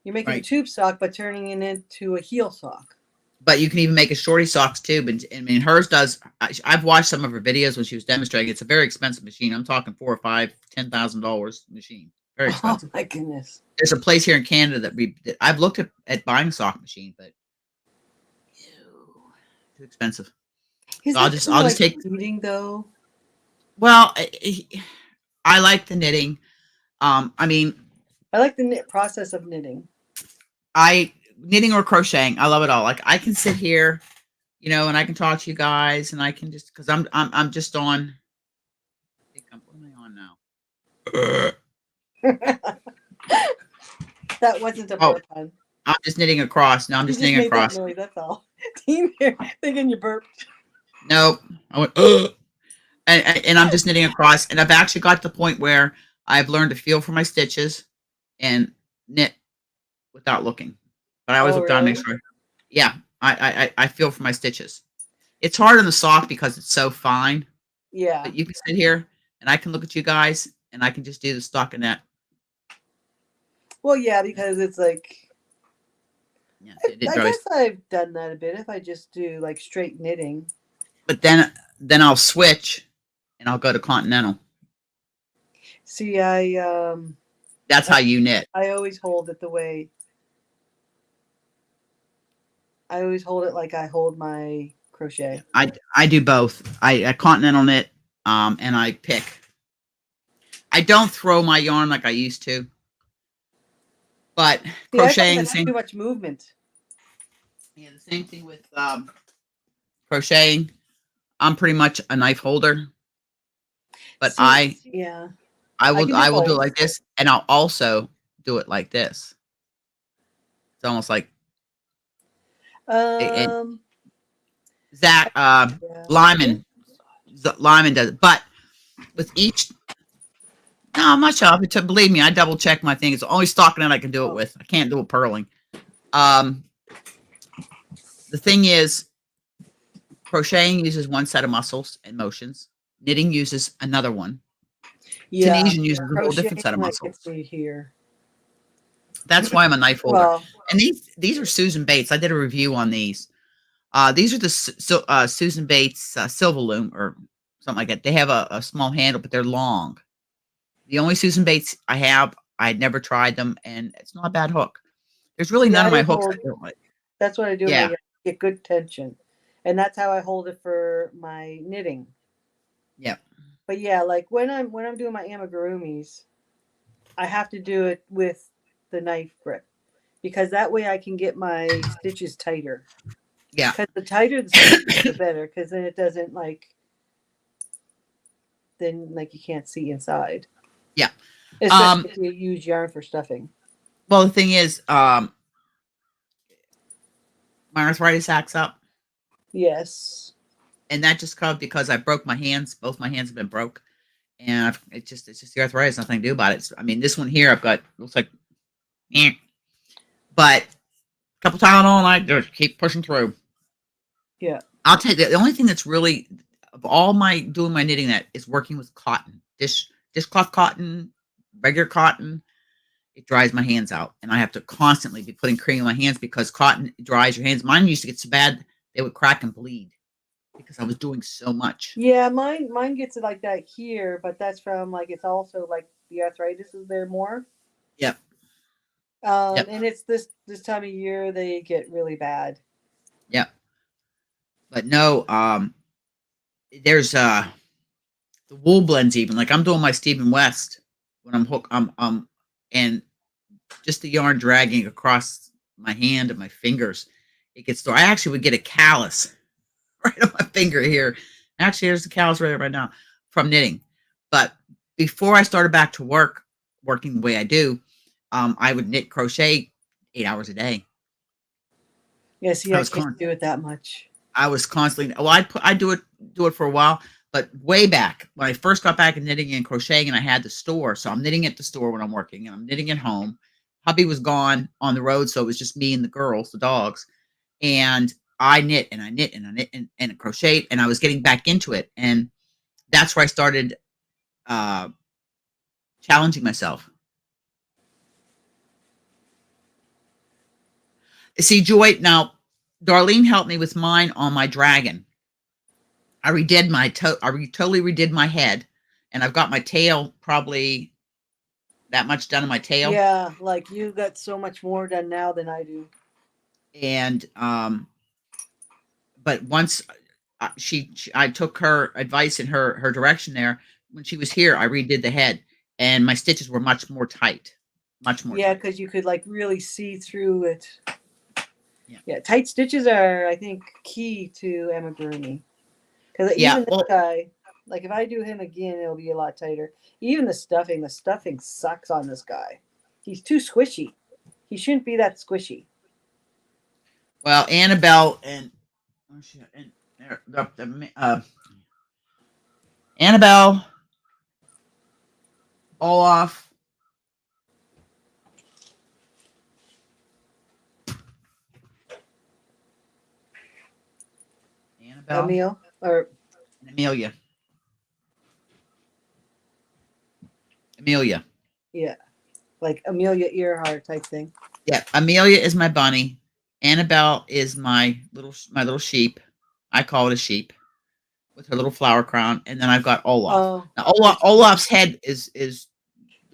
You're making a right? tube sock, but turning it into a heel sock. But you can even make a shorty socks too. But I mean, hers does. I've watched some of her videos when she was demonstrating. It's a very expensive machine. I'm talking $4 or $5, $10,000 machine. Very Oh expensive. my goodness. There's a place here in Canada that I've looked at buying a sock machine, but ew, too expensive. So Isn't I'll that just kind of I'll just like take. eating though? Well, I like the knitting. I mean, I like the knit process of knitting. I knitting or crocheting. I love it all. Like I can sit here, and I can talk to you guys, and I can just because I'm just on. I think what am I on now? That wasn't a Oh, burp, hun. I'm just knitting across. No, I'm You just just knitting made that across. noise. That's all. Team here thinking you burped. Nope. I went, ugh. And I'm just knitting across. And I've actually got to the point where I've learned to feel for my stitches and knit without looking. But I always Oh look down and really? make sure. Yeah, I feel for my stitches. It's hard on the sock because it's so fine. Yeah. But you can sit here and I can look at you guys and I can just do the stockinette. Well, yeah, because it's like Yeah, I, it I really. guess I've done that a bit if I just do like straight knitting. But then I'll switch and I'll go to continental. See, That's how you knit. I always hold it the way I always hold it like I hold my crochet. I do both. I continental knit, and I pick. I don't throw my yarn like I used to, but See, I find crocheting that's too same. much movement. Yeah, the same thing with crocheting. I'm pretty much a knife holder, but See, yeah, I can do I will do it both. like this, and I'll also do it like this. It's almost like and Um, Zach yeah. Lyman Lyman does it, but with each. No, I'm not sure. Believe me, I double check my thing. It's the only stockinette I can do it Oh, with. I can't do it purling. Um, the thing is, crocheting uses one set of muscles and motions. Knitting uses another one. yeah. Tunisian uses a whole different Crocheting set of like gets muscles. me here. That's why I'm a knife holder. Well, And these are Susan Bates. I did a review on these. These are the Susan Bates Silver Loom or something like that. They have a small handle, but they're long. The only Susan Bates I have, I'd never tried them, and it's not a bad hook. There's really see, none of my I hooks I hold. don't like. That's what I do in my Yeah, yarn. Get good tension, and that's how I hold it for my knitting. yeah, But yeah, like when I'm doing my amigurumis, I have to do it with the knife grip because that way I can get my stitches tighter. yeah. Because the tighter the stitches, the better. Because then it doesn't like you can't see inside. Yeah. Especially if you use yarn for stuffing. Well, the thing is, my arthritis acts up, Yes. and that just comes because I broke my hands. Both my hands have been broke, and it's just the arthritis. Nothing to do about it. I mean, this one here, I've got looks like, eh, but a couple Tylenol, and I just keep pushing through. Yeah. I'll tell you, the only thing that's really of all my doing my knitting that is working with cotton, dishcloth cotton, regular cotton. It dries my hands out, and I have to constantly be putting cream in my hands because cotton dries your hands. Mine used to get so bad they would crack and bleed because I was doing so much. Yeah, mine gets it like that here, but that's from like it's also like the arthritis is there more. Yep, yep, And it's this time of year they get really bad. yep. But no, there's the wool blends even like I'm doing my Stephen West when I'm hook and just the yarn dragging across my hand and my fingers, it gets sore. I actually would get a callus right on my finger here. Actually, there's the callus right now from knitting. But before I started back to working the way I do, I would knit crochet 8 hours a day. Yeah, see, I I was can't do it that much. I was constantly. Well, I do it for a while, but way back when I first got back in knitting and crocheting, and I had the store, so I'm knitting at the store when I'm working, and I'm knitting at home. hubby was gone on the road, so it was just me and the girls, the dogs, and I knit and I knit and I knit and I crocheted, and I was getting back into it, and that's where I started uh, challenging myself. See, Joy, now Darlene helped me with mine on my dragon. I redid my totally redid my head, and I've got my tail probably that much done in my tail. Yeah, like you got so much more done now than I do. And but once I took her advice in her direction there. When she was here, I redid the head, and my stitches were much more tight, much more. Yeah, tight. because you could like really see through it. Yeah. Yeah, tight stitches are, I think, key to amigurumi. Because Yeah, even this well, guy, like if I do him again, it'll be a lot tighter. Even the stuffing sucks on this guy. He's too squishy. He shouldn't be that squishy. well, Annabelle and oh shit, and Annabelle, Olaf, Annabelle, Emil or and Amelia. yeah, like Amelia Earhart type thing. Yeah, Amelia is my bunny. Annabelle is my little sheep. I call it a sheep with her little flower crown, and then I've got Olaf. Oh, Now which Olaf's head is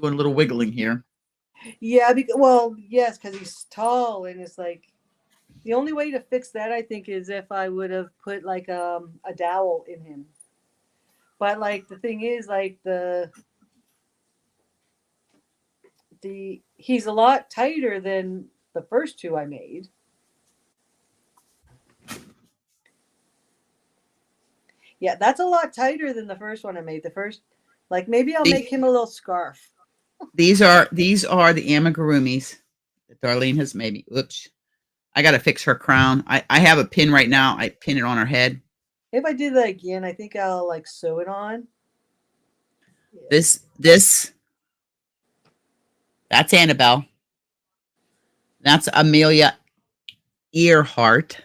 doing a little wiggling here. yeah, because well, yes, because he's tall and it's like the only way to fix that I think is if I would have put like a dowel in him. But like the thing is like the he's a lot tighter than the first two I made. Yeah, that's a lot tighter than the first one I made. The first, like maybe I'll The- make him a little scarf. these are the amigurumis that Darlene has made me. Oops. I gotta fix her crown. I have a pin right now. I pin it on her head. If I did that again, I think I'll like sew it on. Yeah. This that's Annabelle. That's Amelia Earhart.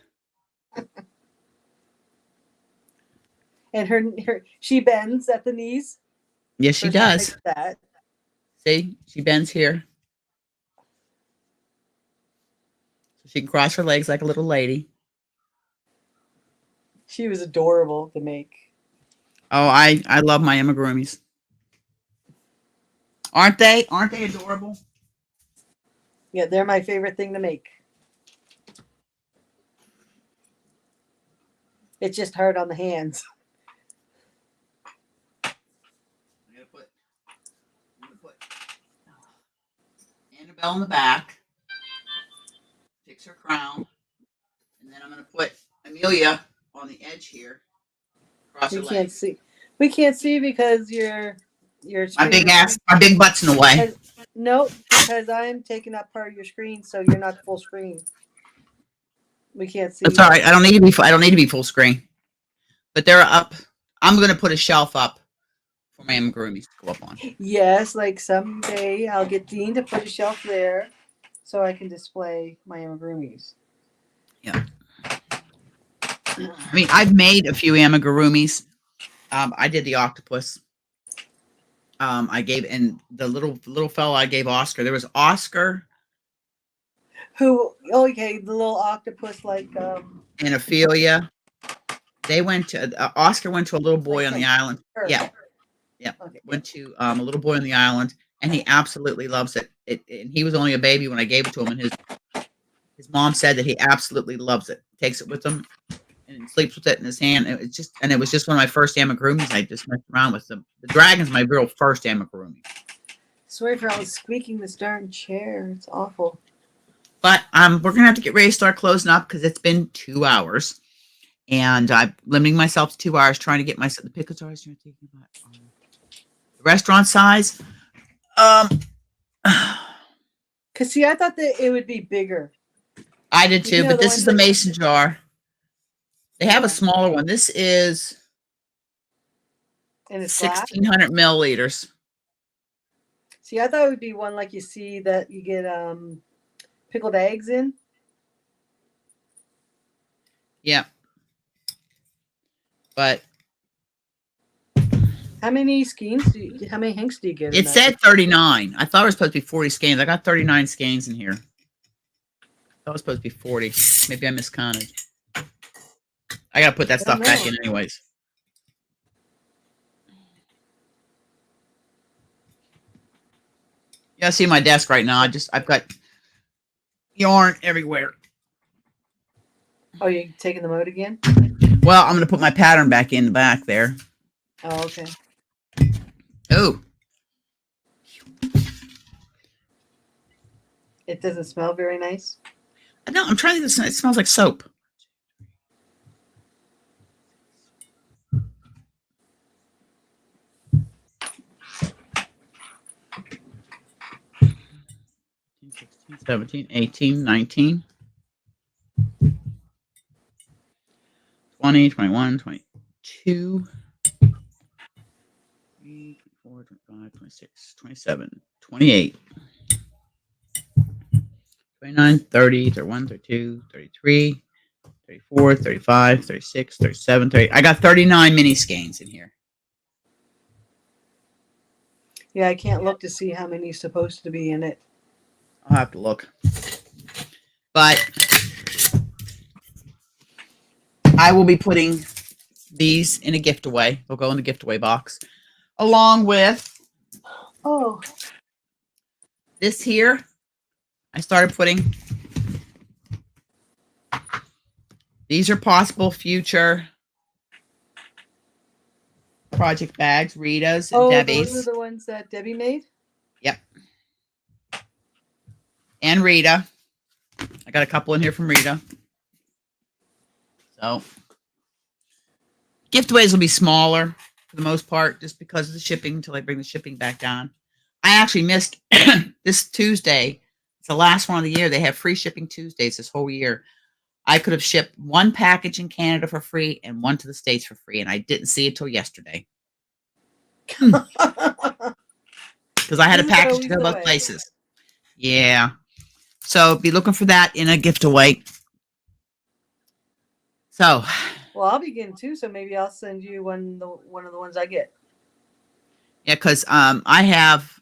And her she bends at the knees. Yes, she First time I does. did that. See, she bends here. So she can cross her legs like a little lady. She was adorable to make. Oh, I love my amigurumis. Aren't they? Aren't they adorable? Yeah, they're my favorite thing to make. It's just hard on the hands. I'm gonna put Annabelle in the back, fix her crown, and then I'm gonna put Amelia on the edge here, cross her We can't legs. see. We can't see because your My big screen. ass, my big butt's in the way. No, because I'm taking up part of your screen, so you're not full screen. We can't see. That's all right. I don't need to be. I don't need to be full screen. But they're up. I'm gonna put a shelf up for my amigurumis to go up on. Yes, like someday I'll get Dean to put a shelf there so I can display my amigurumis. Yeah. I mean, I've made a few amigurumis. I did the octopus. I gave and the little fellow I gave Oscar. There was Oscar Who? Oh, okay, the little octopus, like and Ophelia. They went to Oscar went to a little boy like on the her. island. Her. Yeah, yeah. Okay, yeah. Went to a little boy on the island, and he absolutely loves it. And he was only a baby when I gave it to him, and his mom said that he absolutely loves it. Takes it with him and sleeps with it in his hand. It was just one of my first amigurumis. I just messed around with them. The dragon's my real first amigurumi. Sorry for all squeaking this darn chair. It's awful. But we're gonna have to get ready to start closing up because it's been 2 hours, and I'm limiting myself to 2 hours trying to get myself the pickle jars you're thinking about. The restaurant size. Cause see, I thought that it would be bigger. I did too, You know, but the this ones is the that- mason jar. They have Yeah. a smaller one. This is And it's glass. 1,600 milliliters. See, I thought it would be one like you see that you get pickled eggs in. Yeah. But How many skeins how many hanks do you get in it that? said 39. I thought it was supposed to be 40 skeins. I got 39 skeins in here. I thought it was supposed to be 40. Maybe I miscounted. I gotta put that stuff back in anyways. Yeah, see my desk right now. I've got yarn everywhere. Oh, you taking them out again? Well, I'm gonna put my pattern back in the back there. Oh, okay. Oh. It doesn't smell very nice. No, I'm trying this. It smells like soap. $16, $17, $18, $19, $20, $21, $22, $23, $24, $25, $26, $27, $28, $29, $30, $31, $32, $33, $34, $35, $36, $37, $38. I got 39 mini skeins in here. Yeah, I can't look to see how many is supposed to be in it. I'll have to look. But I will be putting these in a gift away. They'll go in the gift away box. Along with this here. I started putting. These are possible future project bags, Rita's and Debbie's. Those are the ones that Debbie made? Yep. And Rita. I got a couple in here from Rita. So giveaways will be smaller for the most part, just because of the shipping until I bring the shipping back down. I actually missed this Tuesday. It's the last one of the year. They have free shipping Tuesdays this whole year. I could have shipped one package in Canada for free and one to the States for free, and I didn't see it till yesterday. Because I had a package to go both places. Yeah. So be looking for that in a gift away. So. Well, I'll be getting two, so maybe I'll send you one of the ones I get. Yeah, because I have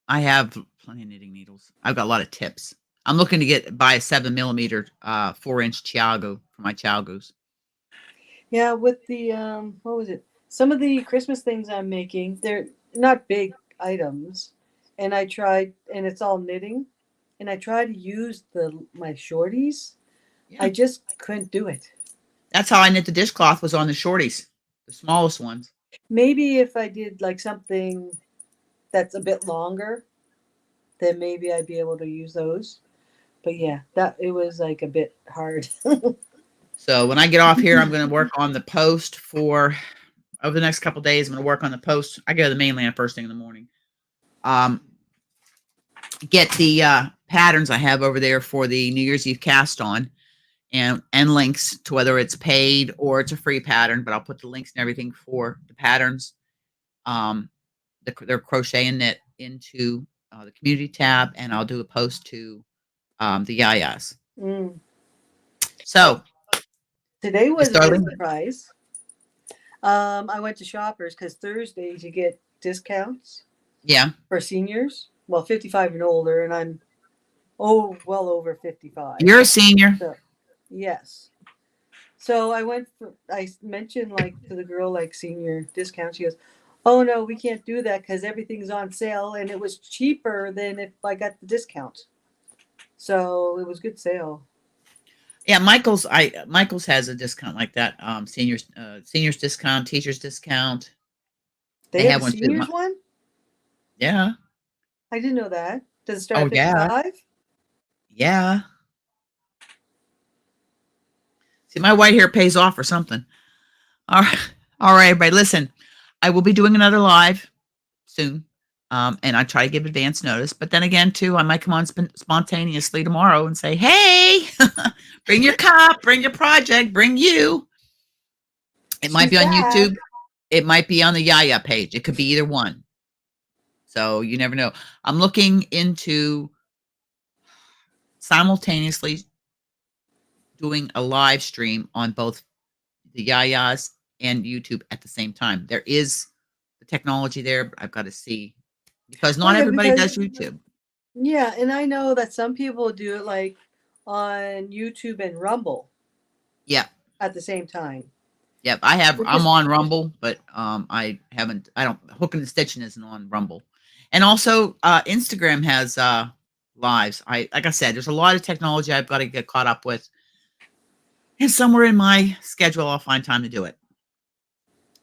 plenty of knitting needles. I've got a lot of tips. I'm looking to buy a 7mm 4-inch Chiago for my Chiagos. Yeah, with the what was it? Some of the Christmas things I'm making, they're not big items, and I tried, and it's all knitting, and I tried to use my shorties. Yeah. I just couldn't do it. That's how I knit the dishcloth, was on the shorties, the smallest ones. Maybe if I did like something that's a bit longer, then maybe I'd be able to use those. But yeah, it was like a bit hard. So when I get off here, I'm going to work on the post over the next couple of days. I'm going to work on the post. I go to the mainland first thing in the morning. Get the patterns I have over there for the New Year's Eve cast on, and links to whether it's paid or it's a free pattern. But I'll put the links and everything for the patterns, their crochet and knit into the community tab, and I'll do a post to the Yayas. So today was a surprise. I went to Shoppers because Thursdays you get discounts. Yeah. For seniors, well, 55 and older, and I'm well over 55. You're a senior. So, yes. So I mentioned like to the girl like senior discount. She goes, "Oh no, we can't do that because everything's on sale, and it was cheaper than if I got the discount." So it was good sale. Yeah, Michael's has a discount like that. Seniors discount, teachers discount. They have a seniors one? Yeah. I didn't know that. Does it start at 55? Yeah. See, my white hair pays off or something. All right, everybody. Listen, I will be doing another live soon. And I try to give advance notice, but then again, too, I might come on spontaneously tomorrow and say, "Hey, bring your cup, bring your project, bring you." It might be on YouTube. It might be on the Yaya page. It could be either one. So you never know. I'm looking into simultaneously doing a live stream on both the Yayas and YouTube at the same time. There is the technology there, but I've got to see because Well, not yeah, everybody because does YouTube. yeah, and I know that some people do it like on YouTube and Rumble Yeah. at the same time. Yep. Which I'm is on Rumble, but I don't hooking and stitching isn't on Rumble. And also Instagram has lives. Like I said, there's a lot of technology I've got to get caught up with. And somewhere in my schedule I'll find time to do it.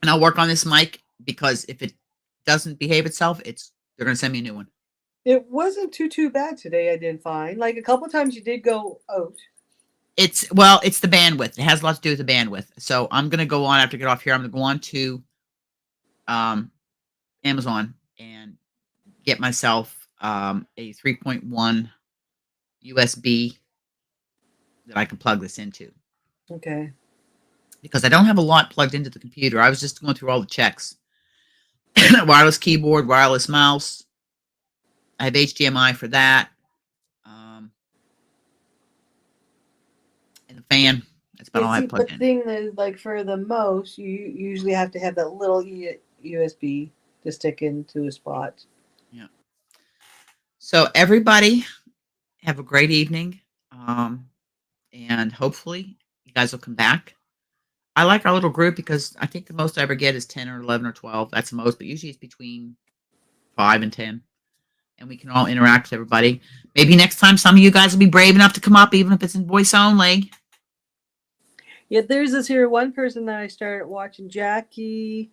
And I'll work on this mic because if it doesn't behave itself, they're gonna send me a new one. it wasn't too bad today. I didn't find like a couple times you did go out. It's the bandwidth. It has a lot to do with the bandwidth. So I'm gonna go on after I get off here. I'm gonna go on to um, Amazon and get myself a 3.1 USB that I can plug this into Okay. because I don't have a lot plugged into the computer. I was just going through all the checks. Wireless keyboard, wireless mouse. I have HDMI for that. And a fan. That's about Yeah, all I see, plugged but the in. thing is, like for the most, you usually have to have that little USB to stick into a spot. Yeah. So everybody have a great evening. And hopefully you guys will come back. I like our little group because I think the most I ever get is 10 or 11 or 12. That's the most, but usually it's between 5 and 10. And we can all interact with everybody. Maybe next time some of you guys will be brave enough to come up, even if it's in voice only. Yeah, there's this here one person that I started watching, Jackie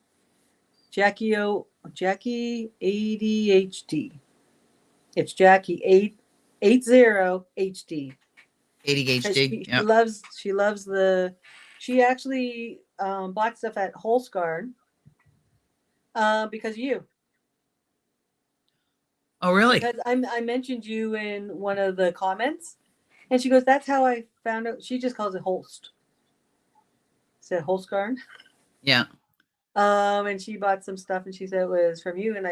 ADHD. It's Jackie 880 HD. Because ADHD. Yep. she loves she actually bought stuff at Holsgarn because of you. Oh, really? Because I mentioned you in one of the comments, and she goes, "That's how I found out." She just calls it Holst. Said Holsgarn. Yeah. And she bought some stuff, and she said it was from you. And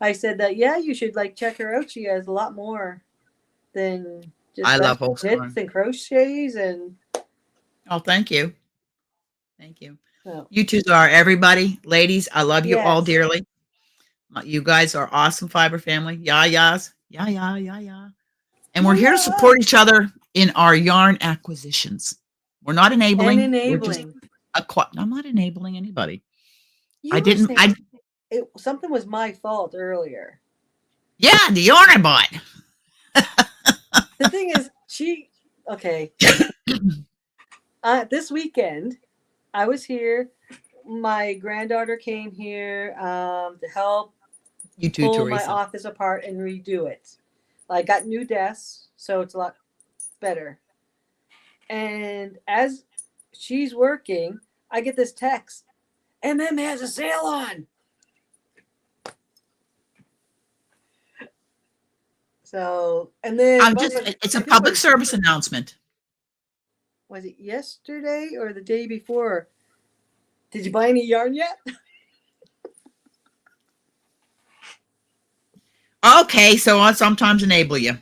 I said that yeah, you should like check her out. She has a lot more than just I love knits Holstern. and crochets and. Oh, thank you. Thank you. Oh, You two are everybody. Ladies, I love you all yes. dearly. You guys are awesome fiber family. Yeah, yes. Yeah, yeah, yeah, yeah. And we're Yeah, here to yeah. support each other in our yarn acquisitions. We're not And enabling. We're just enabling. I'm not enabling anybody. I You were didn't. saying something was my fault earlier. Yeah, the yarn I bought. The thing is, okay. This weekend, I was here. My granddaughter came here to help You too, pull my Teresa. office apart and redo it. I got new desks, so it's a lot better. And as she's working, I get this text. MM has a sale on. So, and then It's I a think it public was service announcement. it yesterday or the day before? Did you buy any yarn yet? Okay, so I sometimes enable you.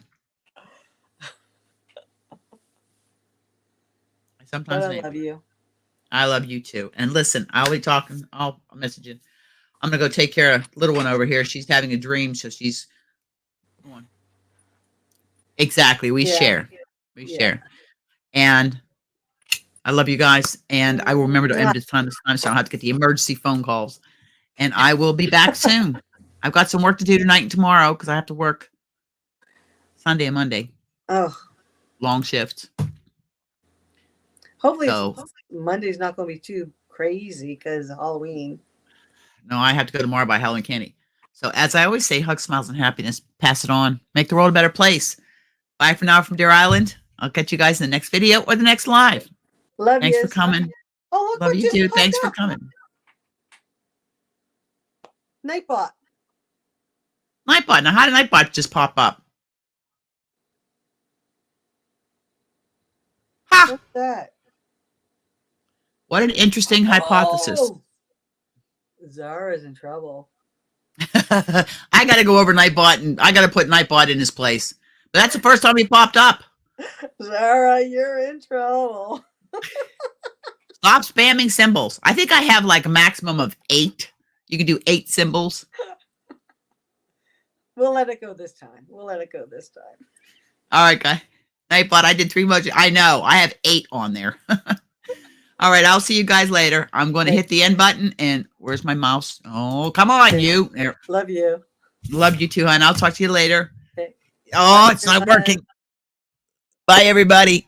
I sometimes But I enable love you. you. I love you too. And listen, I'll be talking. I'll message you. I'm gonna go take care of little one over here. She's having a dream, so she's on. Exactly. We Yeah. share. We Yeah. share. And I love you guys. And I will remember to end this time so I don't have to get the emergency phone calls. And I will be back soon. I've got some work to do tonight and tomorrow because I have to work Sunday and Monday. Oh, Long shifts. hopefully So Monday's not going to be too crazy because Halloween. no, I have to go tomorrow by Helen Candy. So as I always say, hug, smiles, and happiness. Pass it on. Make the world a better place. Bye for now from Deer Island. I'll catch you guys in the next video or the next live. Love Thanks you. for coming. Oh, look Love what you just too. popped Thanks for up. coming. Nightbot. Nightbot. Now, how did Nightbot just pop up? Ha! What's that? What an interesting hypothesis. Oh, Zara's in trouble. I got to go over Nightbot and I got to put Nightbot in his place. But that's the first time he popped up. Zara, you're in trouble. Stop spamming symbols. I think I have like a maximum of 8. You can do 8 symbols. We'll let it go this time. We'll let it go this time. All right, guy. Nightbot, I did 3 emojis. I know. I have 8 on there. All right, I'll see you guys later. I'm going to hit the end button. And where's my mouse? Oh, come on, you. There. Love you. Love you too, hon. I'll talk to you later. Okay. Oh, Bye, it's not everyone. working. Bye, everybody.